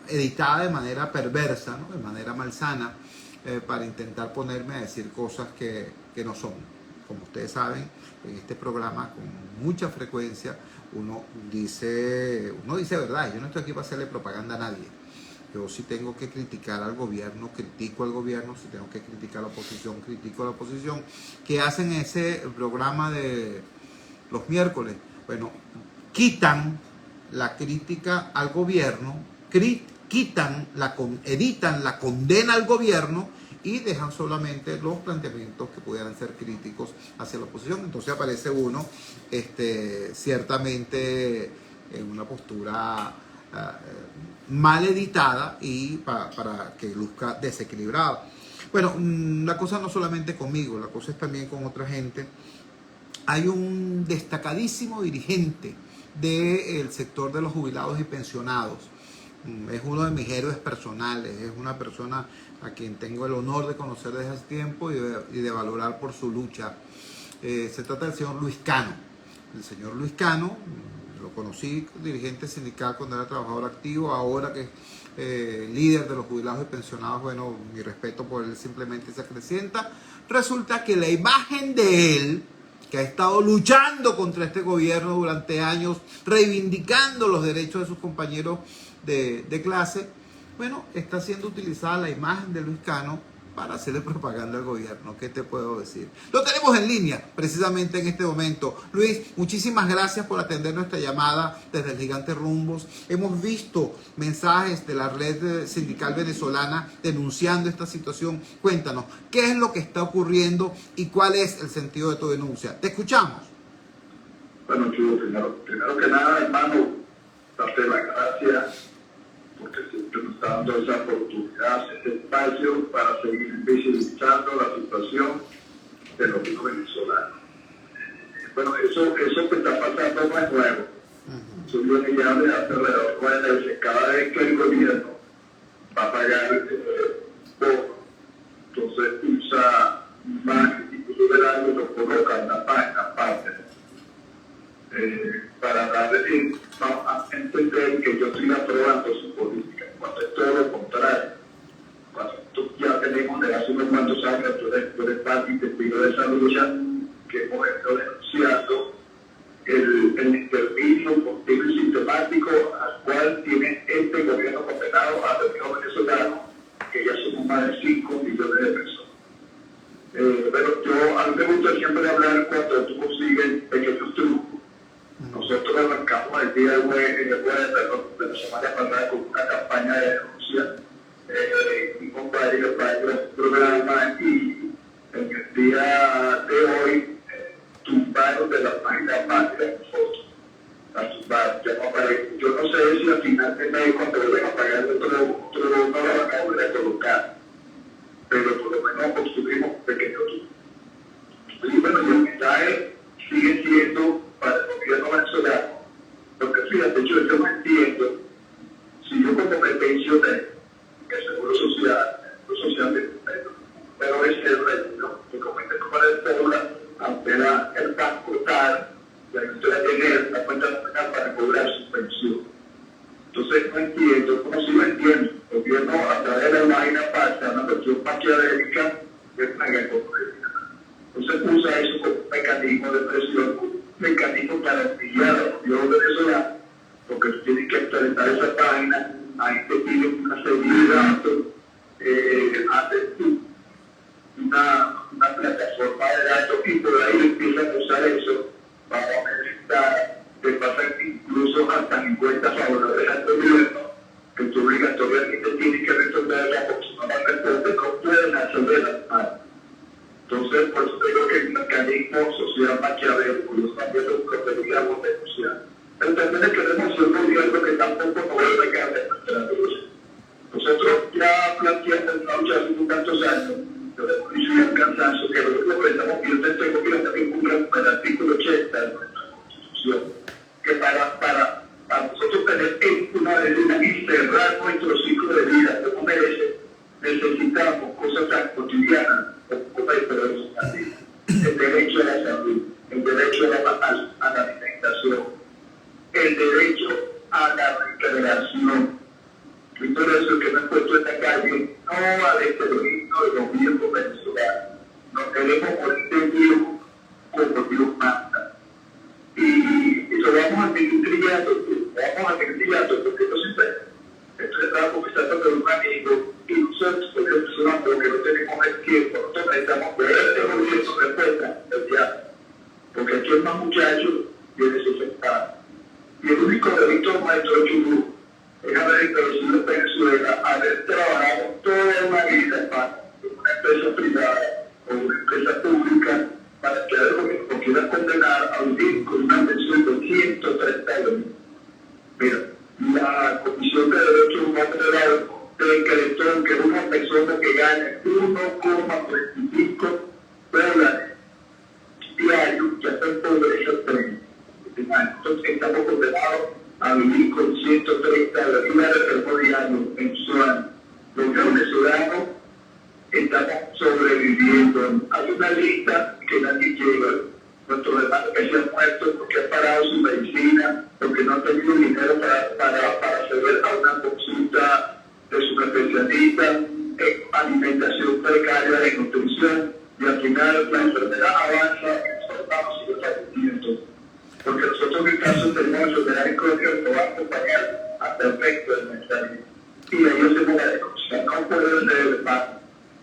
editada de manera perversa, ¿no? De manera malsana, para intentar ponerme a decir cosas que no son. Como ustedes saben, en este programa con mucha frecuencia uno dice verdad. Yo no estoy aquí para hacerle propaganda a nadie. Yo si tengo que criticar al gobierno, critico al gobierno. Si tengo que criticar a la oposición, critico a la oposición. ¿Qué hacen ese programa de los miércoles? Bueno, quitan la crítica al gobierno, editan la condena al gobierno y dejan solamente los planteamientos que pudieran ser críticos hacia la oposición. Entonces aparece uno ciertamente en una postura mal editada y para que luzca desequilibrado. Bueno, la cosa no solamente conmigo, la cosa es también con otra gente. Hay un destacadísimo dirigente del sector de los jubilados y pensionados. Es uno de mis héroes personales, es una persona a quien tengo el honor de conocer desde hace tiempo y de valorar por su lucha. Se trata del señor Luis Cano. El señor Luis Cano, lo conocí, dirigente sindical cuando era trabajador activo, ahora que es líder de los jubilados y pensionados, bueno, mi respeto por él simplemente se acrecienta. Resulta que la imagen de él, que ha estado luchando contra este gobierno durante años, reivindicando los derechos de sus compañeros de clase, bueno, está siendo utilizada la imagen de Luis Cano para hacerle propaganda al gobierno. ¿Qué te puedo decir? Lo tenemos en línea precisamente en este momento. Luis, muchísimas gracias por atender nuestra llamada desde el Gigante Rumbos. Hemos visto mensajes de la red sindical venezolana denunciando esta situación. Cuéntanos, ¿qué es lo que está ocurriendo y cuál es el sentido de tu denuncia? Te escuchamos. Bueno, Chulo, primero que nada, hermano, darte las gracias porque siempre nos está dando esa oportunidad, este espacio para seguir visibilizando la situación de los niños venezolanos. Bueno, eso que está pasando no es nuevo. Eso viene ya de hace alrededor de 9 meses. Cada vez que el gobierno va a pagar poco, entonces usa más y del año lo coloca en la página aparte. Para darle a entender que yo estoy aprobando su política, cuando es todo lo contrario. Cuando ya tenemos de hace unos cuantos años, tú eres parte y testigo de esa lucha, que hemos estado denunciando el exterminio continuo y sistemático al cual tiene este gobierno condenado a los niños venezolanos, que ya somos más de 5 millones de personas. Pero a mí me gusta siempre hablar cuando tú consigues pequeños trucos. Nosotros arrancamos el día de la semana pasada con una campaña de denuncia y con varios programas, y en el día de hoy tumbaron de la página patria nosotros. La tumbaron, ya no aparece. Yo no sé si al final de mes, cuando vuelven a pagar otro no la van a volver a colocar, pero por lo menos construimos un pequeño truco. Y bueno, el mensaje sigue siendo para el gobierno venezolano, porque fíjate, yo no entiendo si yo como me pensioné, que el seguro social pero es el reino que comete como el pueblo ante el banco tal, la usted va a tener la cuenta nacional para cobrar su pensión. Entonces no entiendo, como si lo entiendo, el gobierno a través de la página pasa una cuestión maquiavélica que es una guerra. Entonces usa eso como un mecanismo de presión, mecanismo para humillar a los pueblos venezolanos, porque tú tienes que actualizar esa página, ahí te piden una serie de datos, hacen una plataforma de datos y por ahí empiezan a usar eso para aumentar, te pasan incluso hasta encuestas favorables al gobierno, que tú obligatoriamente tienes que resolverla, porque si no la respondes no pueden acceder a la página. Entonces, por eso digo que el mecanismo social maquiavélico, los cambios que deberíamos denunciar. Pero también queremos ser un gobierno que tampoco nos vuelve a caer de nuestra lucha. Nosotros ya planteamos una lucha hace tantos años, pero hemos dicho ya el cansancio, que lo que estamos viendo este gobierno también cumpla el artículo 80 de nuestra Constitución, que para nosotros tener una vida y cerrar nuestro ciclo de vida como merece, necesitamos cosas tan cotidianas como el derecho a la salud, el derecho a la alimentación, el derecho a la recreación. Y todo eso que me he puesto en la calle, no al exterminio de los viejos venezolanos. Nos queremos morir de viejos como Dios manda. Y lo vamos a seguir trillando, porque no siempre. Entonces estaba conversando con un amigo y nosotros, porque no tenemos el tiempo, nosotros necesitamos ver este gobierno respuesta del diablo. Porque aquí el más muchacho tiene 60 años. Y el único delito maestro Chubú es haber introducido en Venezuela, haber trabajado toda una vida en una empresa privada o una empresa pública para que el gobierno lo quiera condenar a vivir con una pensión de 130 euros. Mira, la Comisión de Derechos Humanos decretó que una persona que gane 1,35 dólares diarios ya está en pobreza extrema. Entonces estamos condenados a vivir con 130 dólares por diario mensual. Los venezolanos estamos sobreviviendo. Hay una lista que nadie lleva. Nuestros hermanos que se han muerto porque han parado su medicina, porque especialistas en alimentación precaria, de nutrición, y al final la enfermedad avanza y soltamos y el fallecimiento. Porque nosotros en el caso tenemos enfermedades crónicas que van a acompañar hasta el resto del mensaje. Y ahí hacemos la denuncia. No puede ser el PAN,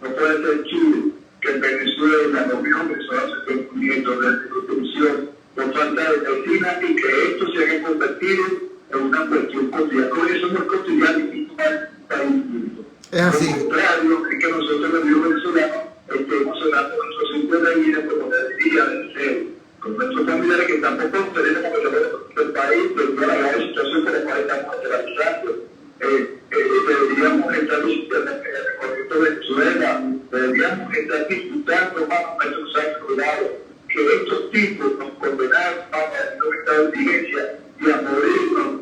no puede ser Chile, que en Venezuela, los mismos venezolanos se estén muriendo de nutrición por falta de medicina y que esto se haya convertido en una cuestión cotidiana. Con eso no es cotidiano y no está incluido. Es así. Lo contrario es que nosotros los mismos venezolanos estemos hablando de nuestros ciclos de vida como debería de ser, con nuestros familiares que tampoco tenemos que saber del país, debido a la grave situación por la cual estamos atravesando. Deberíamos estar visitando el recorrido de Venezuela, deberíamos estar disfrutando más a nuestros años jubilados, que estos tipos nos condenaron a un estado de vigencia y a morirnos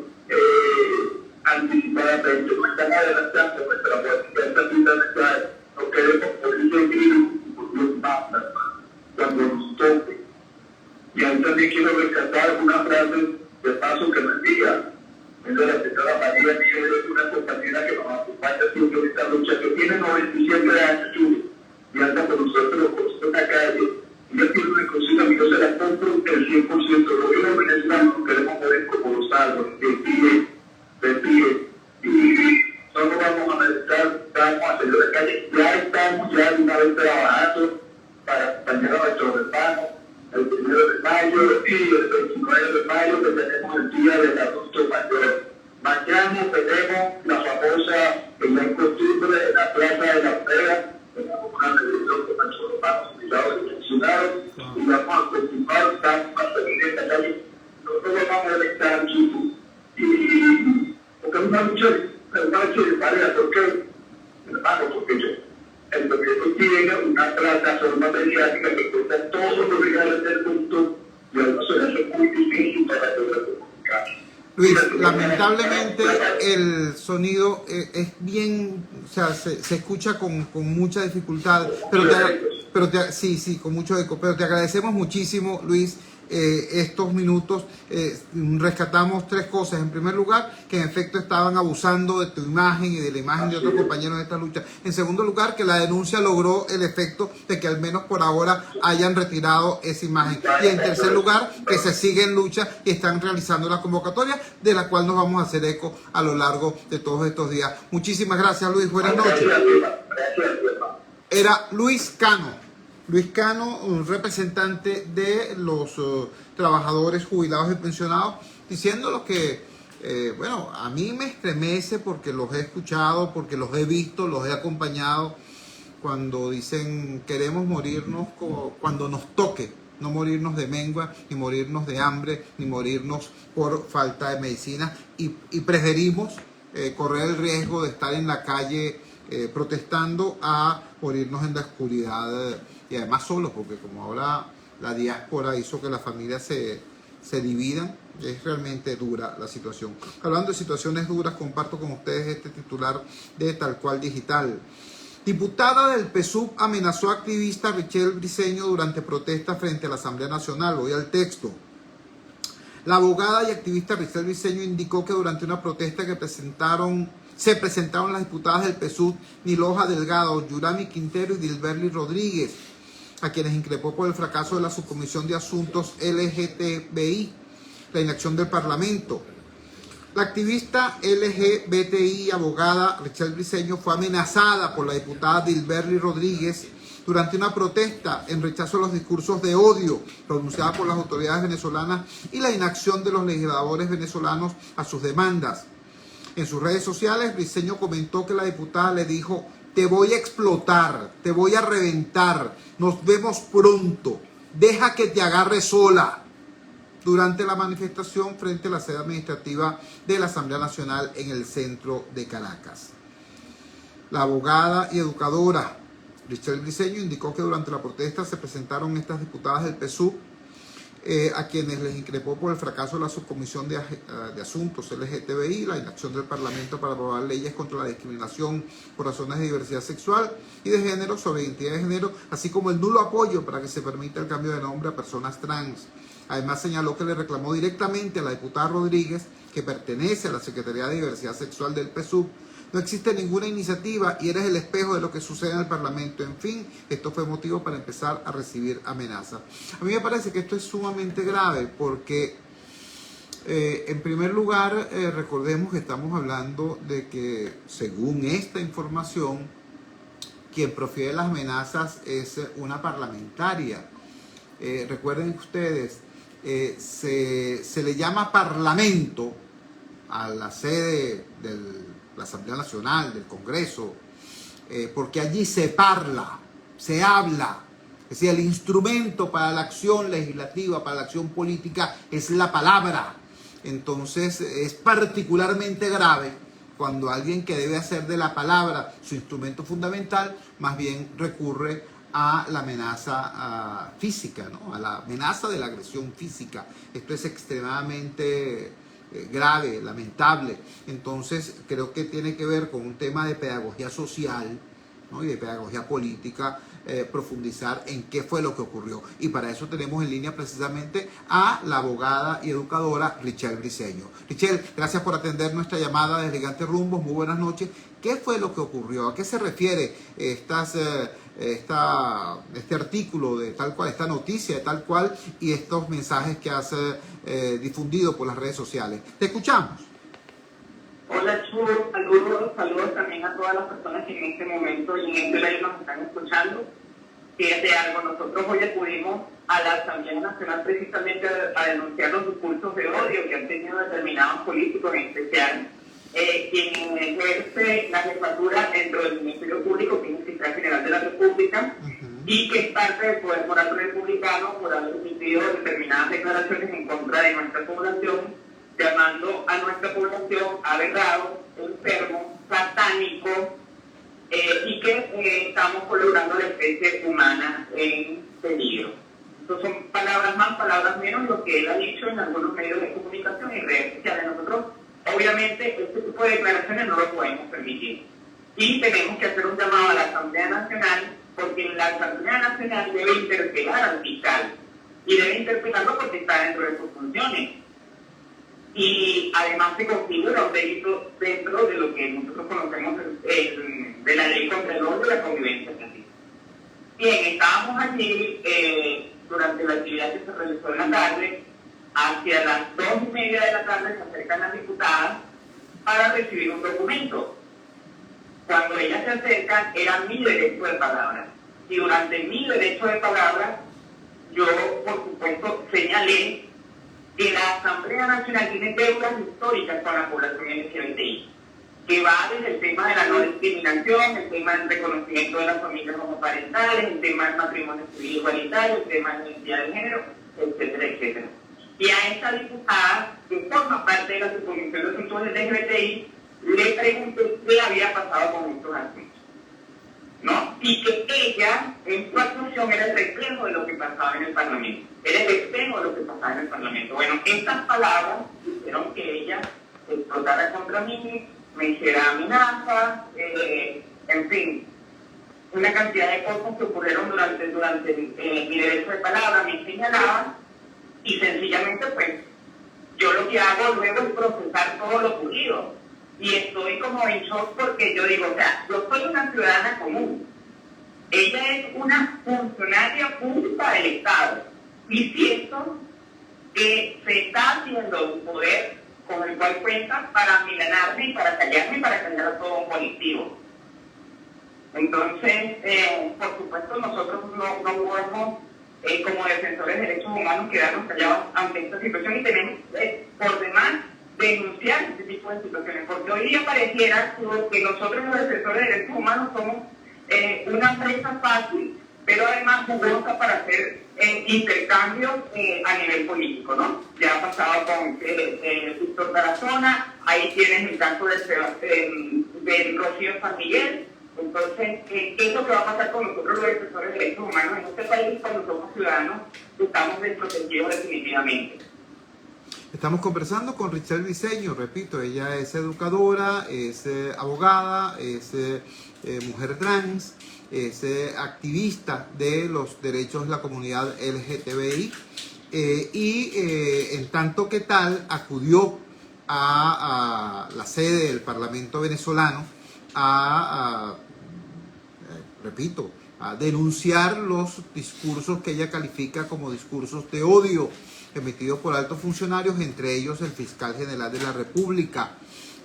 anticipadamente. No están adelantando nuestra muerte, ya está fundamental. No queremos morir de virus por Dios manda cuando nos toque. Y ahí también quiero rescatar una frase de paso que me envía es de la señora María Nieves, una compañera que nos acompaña siempre en esta lucha, que tiene 97 años, y anda con nosotros en la calle. Y ella tiene una cosita que yo se la compro el 100%. Lo que los venezolanos queremos morir como los árboles, de pie. Y no nos vamos a meditar, vamos a salir a la calle. Ya estamos ya de una vez trabajando para acompañar a nuestros hermanos el 1 de mayo y el 29 de mayo, que tenemos el Día del Adulto Mayor. Mañana tenemos la famosa, que ya es costumbre, en la Plaza de la Pera, tenemos una reunión con nuestros hermanos invitados y pensionados, y vamos a continuar, estamos a salir en la calle. Nosotros vamos a estar chicos. Y porque es una lucha de pareja, ¿por qué? Hermano, porque el gobierno tiene una plataforma mediática que cuenta todos los regalos del mundo y a eso se hace muy difícil para poder comunicar. Luis, lamentablemente el sonido es bien, o sea, se escucha con mucha dificultad, sí, con mucho eco, pero te agradecemos muchísimo, Luis, estos minutos. Rescatamos 3 cosas. En primer lugar, que en efecto estaban abusando de tu imagen y de la imagen de otros compañeros de esta lucha. En segundo lugar, que la denuncia logró el efecto de que al menos por ahora hayan retirado esa imagen. Y en tercer lugar, que se sigue en lucha y están realizando la convocatoria, de la cual nos vamos a hacer eco a lo largo de todos estos días. Muchísimas gracias, Luis. Buenas noches. Era Luis Cano. Luis Cano, un representante de los trabajadores jubilados y pensionados, diciendo lo que, bueno, a mí me estremece porque los he escuchado, porque los he visto, los he acompañado, cuando dicen queremos morirnos cuando nos toque, no morirnos de mengua, ni morirnos de hambre, ni morirnos por falta de medicina, y preferimos correr el riesgo de estar en la calle protestando a morirnos en la oscuridad. Y además solos, porque como ahora la diáspora hizo que las familias se dividan, es realmente dura la situación. Hablando de situaciones duras, comparto con ustedes este titular de Tal Cual Digital. Diputada del PSUV amenazó a activista Richelle Briceño durante protesta frente a la Asamblea Nacional. Voy al texto. La abogada y activista Richelle Briceño indicó que durante una protesta que se presentaron las diputadas del PSUV Niloja Delgado, Yurami Quintero y Dilberly Rodríguez, a quienes increpó por el fracaso de la Subcomisión de Asuntos LGTBI, la inacción del Parlamento. La activista LGBTI abogada Richelle Briceño fue amenazada por la diputada Dilberly Rodríguez durante una protesta en rechazo a los discursos de odio pronunciados por las autoridades venezolanas y la inacción de los legisladores venezolanos a sus demandas. En sus redes sociales, Briceño comentó que la diputada le dijo: te voy a explotar, te voy a reventar, nos vemos pronto, deja que te agarre sola, durante la manifestación frente a la sede administrativa de la Asamblea Nacional en el centro de Caracas. La abogada y educadora Richelle Briceño indicó que durante la protesta se presentaron estas diputadas del PSUV, a quienes les increpó por el fracaso de la Subcomisión de Asuntos LGTBI, la inacción del Parlamento para aprobar leyes contra la discriminación por razones de diversidad sexual y de género, sobre identidad de género, así como el nulo apoyo para que se permita el cambio de nombre a personas trans. Además señaló que le reclamó directamente a la diputada Rodríguez, que pertenece a la Secretaría de Diversidad Sexual del PSUV, no existe ninguna iniciativa y eres el espejo de lo que sucede en el Parlamento. En fin, esto fue motivo para empezar a recibir amenazas. A mí me parece que esto es sumamente grave porque, en primer lugar, recordemos que estamos hablando de que, según esta información, quien profiere las amenazas es una parlamentaria. Recuerden ustedes, se le llama parlamento a la sede de la Asamblea Nacional, del Congreso, porque allí se parla, se habla. Es decir, el instrumento para la acción legislativa, para la acción política, es la palabra. Entonces, es particularmente grave cuando alguien que debe hacer de la palabra su instrumento fundamental, más bien recurre a la amenaza física, ¿no? A la amenaza de la agresión física. Esto es extremadamente grave, lamentable. Entonces creo que tiene que ver con un tema de pedagogía social, ¿no? Y de pedagogía política, profundizar en qué fue lo que ocurrió. Y para eso tenemos en línea precisamente a la abogada y educadora Richelle Briceño. Richelle, gracias por atender nuestra llamada de Gigantes Rumbos. Muy buenas noches. ¿Qué fue lo que ocurrió? ¿A qué se refiere este artículo de tal cual, esta noticia de tal cual y estos mensajes que has difundido por las redes sociales? Te escuchamos. Hola Chu, saludos también a todas las personas que en este momento y en este live nos están escuchando. Fíjate algo, nosotros hoy acudimos a la Asamblea Nacional precisamente a denunciar los discursos de odio que han tenido determinados políticos, en especial quien ejerce la jefatura dentro del Ministerio Público, que es el Fiscal General de la República, y que es parte del Poder Moral Republicano por haber emitido determinadas declaraciones en contra de nuestra población, llamando a nuestra población aberrado, enfermo, satánico, y que estamos colaborando a la especie humana en peligro. Entonces son palabras más, palabras menos, lo que él ha dicho en algunos medios de comunicación y redes sociales. Nosotros, obviamente, este tipo de declaraciones no lo podemos permitir. Y tenemos que hacer un llamado a la Asamblea Nacional, porque la Asamblea Nacional debe interpelar al fiscal, y debe interpelarlo porque está dentro de sus funciones. Y además se configura un delito dentro de lo que nosotros conocemos de la ley contra el odio y la convivencia pacífica. Bien, estábamos allí durante la actividad que se realizó en la tarde. Hacia las 2:30 de la tarde se acercan las diputadas para recibir un documento. Cuando ellas se acercan, era mi derecho de palabra. Y durante mi derecho de palabra, yo, por supuesto, señalé que la Asamblea Nacional tiene deudas históricas con la población LGBTI, que va desde el tema de la no discriminación, el tema del reconocimiento de las familias homoparentales, el tema del matrimonio civil igualitario, el tema de la identidad de género, etcétera, etcétera. Y a esta diputada, que forma parte de la Subcomisión de Asuntos LGBTI, le pregunté qué había pasado con estos asuntos, ¿no? Y que ella, en su actuación, era el reflejo de lo que pasaba en el Parlamento. Era el espejo de lo que pasaba en el Parlamento. Bueno, estas palabras hicieron que ella explotara contra mí, me hiciera amenazas, en fin, una cantidad de cosas que ocurrieron durante mi derecho de palabra, me señalaban, y sencillamente, pues, yo lo que hago luego es procesar todo lo ocurrido. Y estoy como en shock porque yo digo, o sea, yo soy una ciudadana común. Ella es una funcionaria pública del Estado. Y siento que se está haciendo un poder con el cual cuenta para milanarme y para callarme y para callar a todo un colectivo. Entonces, por supuesto, nosotros no podemos, como defensores de derechos humanos, quedarnos callados ante esta situación y tenemos, por demás, denunciar este tipo de situaciones, porque hoy día pareciera que nosotros los defensores de derechos humanos somos una presa fácil, pero además jugosa para hacer intercambios a nivel político, ¿no? Ya ha pasado con Víctor Tarazona, ahí tienes el caso de Rocío San Miguel. Entonces, ¿qué es lo que va a pasar con nosotros los defensores de derechos humanos en este país cuando somos ciudadanos que estamos desprotegidos definitivamente? Estamos conversando con Richelle Briceño, repito, ella es educadora, es abogada, es mujer trans, es activista de los derechos de la comunidad LGTBI y en tanto que tal acudió a la sede del Parlamento venezolano repito, a denunciar los discursos que ella califica como discursos de odio emitidos por altos funcionarios, entre ellos el fiscal general de la República,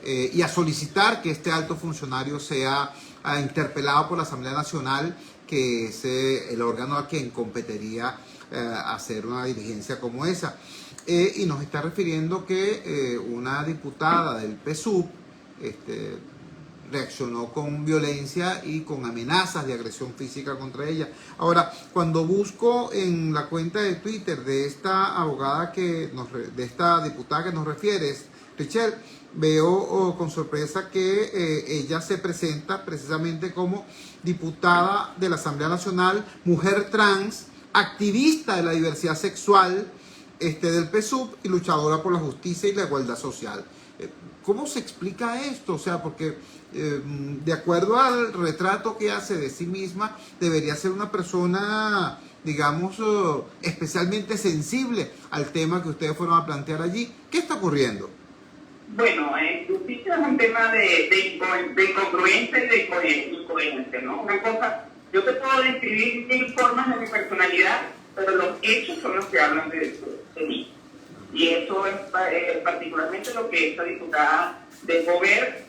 y a solicitar que este alto funcionario sea interpelado por la Asamblea Nacional, que es el órgano a quien competiría hacer una diligencia como esa. Y nos está refiriendo que una diputada del PSUV reaccionó con violencia y con amenazas de agresión física contra ella. Ahora, cuando busco en la cuenta de Twitter de esta abogada de esta diputada que nos refieres, Richelle, veo con sorpresa que ella se presenta precisamente como diputada de la Asamblea Nacional, mujer trans, activista de la diversidad sexual del PSUV y luchadora por la justicia y la igualdad social. ¿Cómo se explica esto? O sea, porque de acuerdo al retrato que hace de sí misma, debería ser una persona, digamos, especialmente sensible al tema que ustedes fueron a plantear allí. ¿Qué está ocurriendo? Bueno, en justicia es un tema de incongruencia y de incoherencia, ¿no? Una cosa, yo te puedo describir 1000 formas de mi personalidad, pero los hechos son los que hablan de mí. Y eso es particularmente lo que esta diputada dejó ver,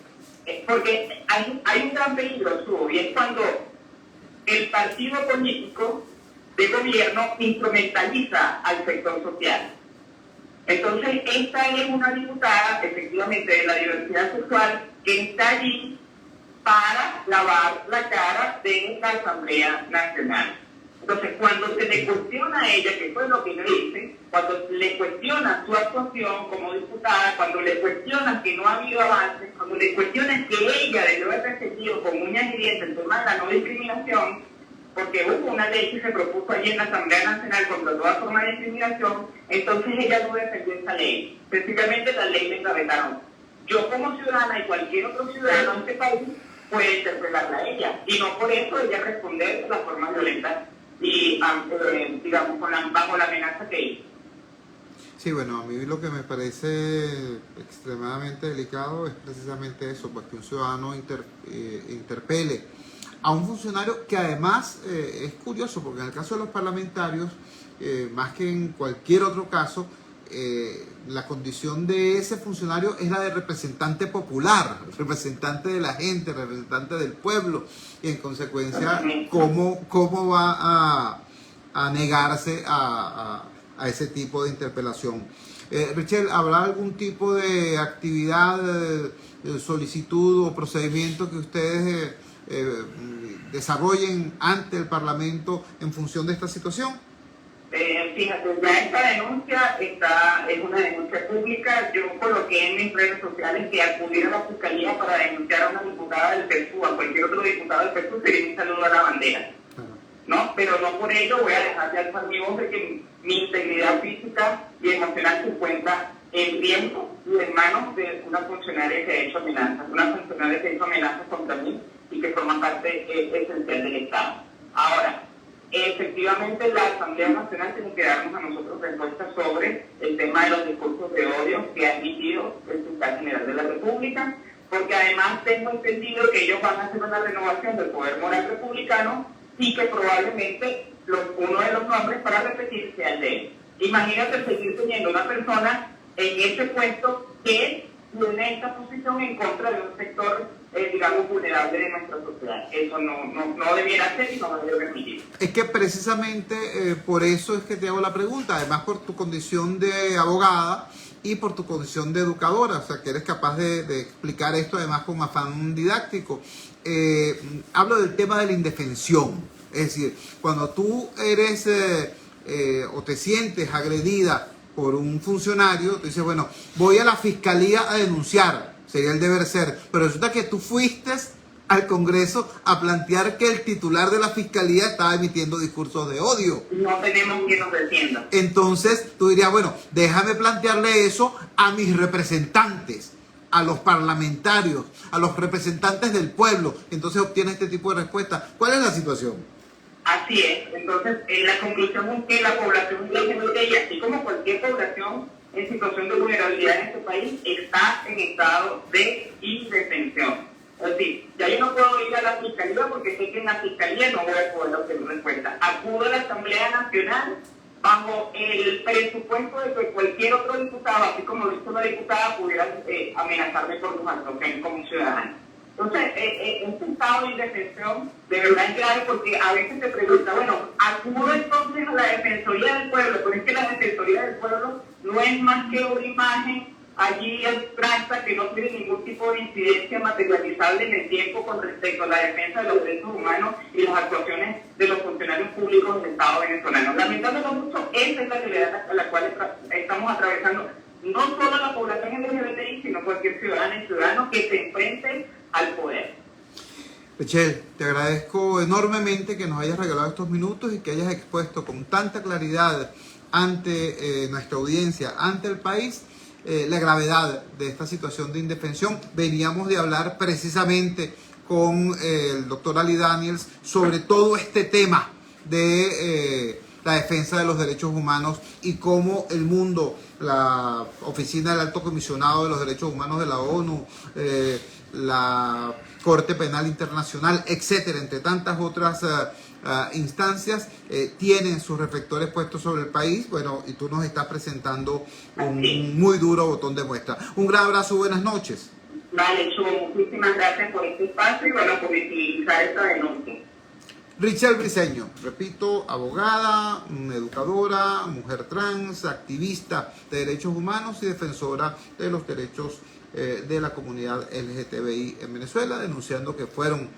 porque hay un gran peligro, y es cuando el partido político de gobierno instrumentaliza al sector social. Entonces, esta es una diputada, efectivamente, de la diversidad sexual, que está allí para lavar la cara de la Asamblea Nacional. Entonces, cuando se le cuestiona a ella, que fue lo que le dice, cuando le cuestiona su actuación como diputada, cuando le cuestionan que no ha habido avances, cuando le cuestionan que ella debió haber defendido con uñas y dientes el tema de la no discriminación, porque hubo una ley que se propuso allí en la Asamblea Nacional contra toda forma de discriminación, entonces ella no defendió esa ley. Sencillamente la ley le engavetaron. Yo como ciudadana y cualquier otro ciudadano en este país puede interpelarla a ella, y no por eso ella responder de la forma violenta y digamos bajo la amenaza que hizo. Sí, bueno, a mí lo que me parece extremadamente delicado es precisamente eso, pues que un ciudadano interpele a un funcionario que además es curioso, porque en el caso de los parlamentarios, más que en cualquier otro caso, la condición de ese funcionario es la de representante popular, representante de la gente, representante del pueblo, y en consecuencia, ¿cómo va a negarse a ese tipo de interpelación? Richelle, ¿habrá algún tipo de actividad, solicitud o procedimiento que ustedes desarrollen ante el Parlamento en función de esta situación? Fíjate, ya esta denuncia es una denuncia pública. Yo coloqué en mis redes sociales que acudir a la Fiscalía para denunciar a una diputada del PSUV, a cualquier otro diputado del PSUV, sería un saludo a la bandera. ¿No? Pero no por ello voy a dejar de alzar mi voz de que mi integridad física y emocional se encuentra en riesgo y en manos de una funcionaria que ha hecho amenazas contra mí y que forma parte esencial del Estado. Ahora, efectivamente la Asamblea Nacional tiene que darnos a nosotros respuestas sobre el tema de los discursos de odio que ha emitido el fiscal general de la República, porque además tengo entendido que ellos van a hacer una renovación del poder moral republicano y que probablemente uno de los nombres para repetir sea el de él. Imagínate seguir teniendo una persona en ese puesto que tiene esta posición en contra de un sector, digamos, vulnerable de nuestra sociedad. Eso no debiera ser y no debería permitir. Es que precisamente por eso es que te hago la pregunta, además por tu condición de abogada y por tu condición de educadora, o sea que eres capaz de explicar esto además con afán didáctico. Hablo del tema de la indefensión, es decir, cuando tú eres o te sientes agredida por un funcionario, tú dices, bueno, voy a la fiscalía a denunciar, sería el deber ser, pero resulta que tú fuiste al Congreso a plantear que el titular de la fiscalía estaba emitiendo discursos de odio. No tenemos quien nos defienda. Entonces tú dirías, bueno, déjame plantearle eso a mis representantes, a los parlamentarios, a los representantes del pueblo. Entonces obtiene este tipo de respuesta. ¿Cuál es la situación? Así es. Entonces, la conclusión es que la población LGBT, así como cualquier población en situación de vulnerabilidad en este país, está en estado de indefensión. Es decir, ya yo no puedo ir a la fiscalía porque sé que en la fiscalía no voy a poder obtener respuesta. Acudo a la Asamblea Nacional bajo el presupuesto de que cualquier otro diputado, así como lo hizo la diputada, pudiera amenazarme por los actos como ciudadano. Entonces, este estado de indefensión de verdad es grave porque a veces se pregunta, bueno, acudo entonces a la Defensoría del Pueblo, pero es que la Defensoría del Pueblo no es más que una imagen allí abstracta que no tiene ningún tipo de incidencia materializable en el tiempo con respecto a la defensa de los derechos humanos y las actuaciones de los funcionarios públicos del Estado venezolano. Lamentándolo mucho, esa es la realidad a la cual estamos atravesando no solo la población LGBTI, sino cualquier ciudadana y ciudadano que se enfrente al poder. Richelle, te agradezco enormemente que nos hayas regalado estos minutos y que hayas expuesto con tanta claridad ante nuestra audiencia, ante el país, la gravedad de esta situación de indefensión. Veníamos de hablar precisamente con el doctor Ali Daniels sobre todo este tema de la defensa de los derechos humanos y cómo el mundo, la Oficina del Alto Comisionado de los Derechos Humanos de la ONU, la Corte Penal Internacional, etcétera, entre tantas otras instancias, tienen sus reflectores puestos sobre el país. Bueno, y tú nos estás presentando un muy duro botón de muestra. Un gran abrazo, buenas noches. Vale, Chubo, muchísimas gracias por este espacio y bueno, por utilizar esta denuncia. Richelle Briceño, repito, abogada, educadora, mujer trans, activista de derechos humanos y defensora de los derechos de la comunidad LGTBI en Venezuela, denunciando que fueron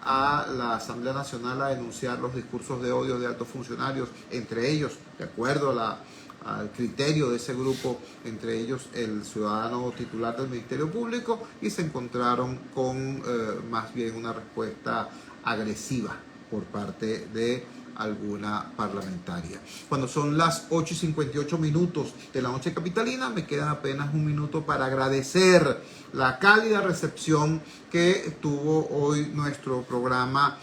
a la Asamblea Nacional a denunciar los discursos de odio de altos funcionarios, entre ellos, de acuerdo al criterio de ese grupo, entre ellos el ciudadano titular del Ministerio Público, y se encontraron con más bien una respuesta agresiva por parte de alguna parlamentaria. Cuando son las 8:58 de la noche capitalina, me queda apenas un minuto para agradecer la cálida recepción que tuvo hoy nuestro programa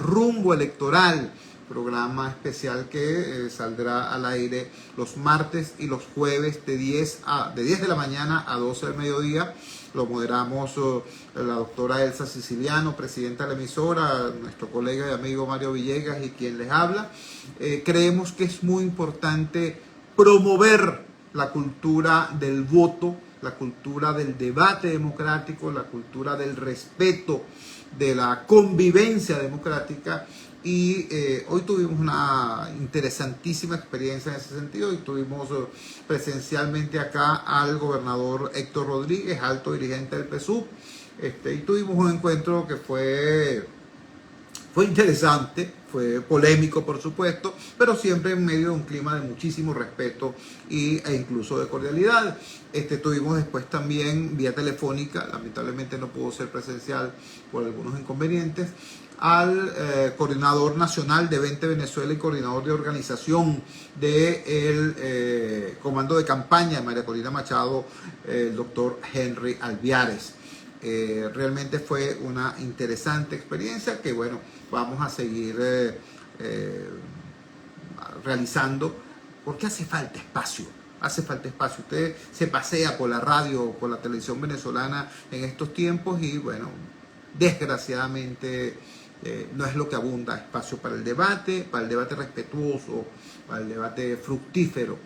Rumbo Electoral, programa especial que saldrá al aire los martes y los jueves de 10 de la mañana a 12 del mediodía. Lo moderamos la doctora Elsa Siciliano, presidenta de la emisora, nuestro colega y amigo Mario Villegas y quien les habla. Creemos que es muy importante promover la cultura del voto, la cultura del debate democrático, la cultura del respeto, de la convivencia democrática. Y hoy tuvimos una interesantísima experiencia en ese sentido y tuvimos presencialmente acá al gobernador Héctor Rodríguez, alto dirigente del PSUV, y tuvimos un encuentro que fue interesante, fue polémico por supuesto, pero siempre en medio de un clima de muchísimo respeto e incluso de cordialidad. Tuvimos después también vía telefónica, lamentablemente no pudo ser presencial por algunos inconvenientes, al coordinador nacional de 20 Venezuela y coordinador de organización del comando de campaña de María Corina Machado, el doctor Henry Alviares. Realmente fue una interesante experiencia que, bueno, vamos a seguir realizando porque hace falta espacio. Hace falta espacio. Usted se pasea por la radio o por la televisión venezolana en estos tiempos y, bueno, desgraciadamente no es lo que abunda espacio para el debate respetuoso, para el debate fructífero.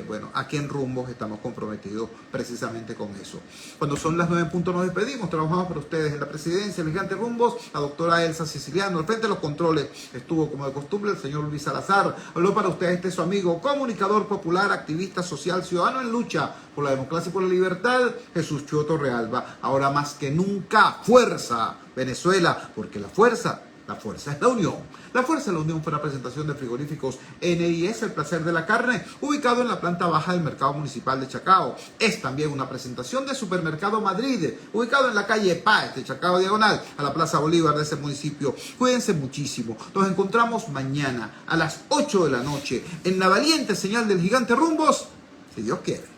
Bueno, aquí en Rumbos estamos comprometidos precisamente con eso. Cuando son las 9 puntos nos despedimos. Trabajamos para ustedes en la presidencia, el gigante Rumbos, la doctora Elsa Siciliano. Al frente de los controles estuvo, como de costumbre, el señor Luis Salazar. Habló para ustedes su amigo, comunicador popular, activista social, ciudadano en lucha por la democracia y por la libertad, Jesús Chio Torrealba. Ahora más que nunca, fuerza Venezuela, porque la fuerza es la unión. La fuerza de la unión fue una presentación de frigoríficos NIS, el placer de la carne, ubicado en la planta baja del mercado municipal de Chacao. Es también una presentación de Supermercado Madrid, ubicado en la calle Páez de Chacao, diagonal a la Plaza Bolívar de ese municipio. Cuídense muchísimo. Nos encontramos mañana a las 8 de la noche en la valiente señal del gigante Rumbos, si Dios quiere.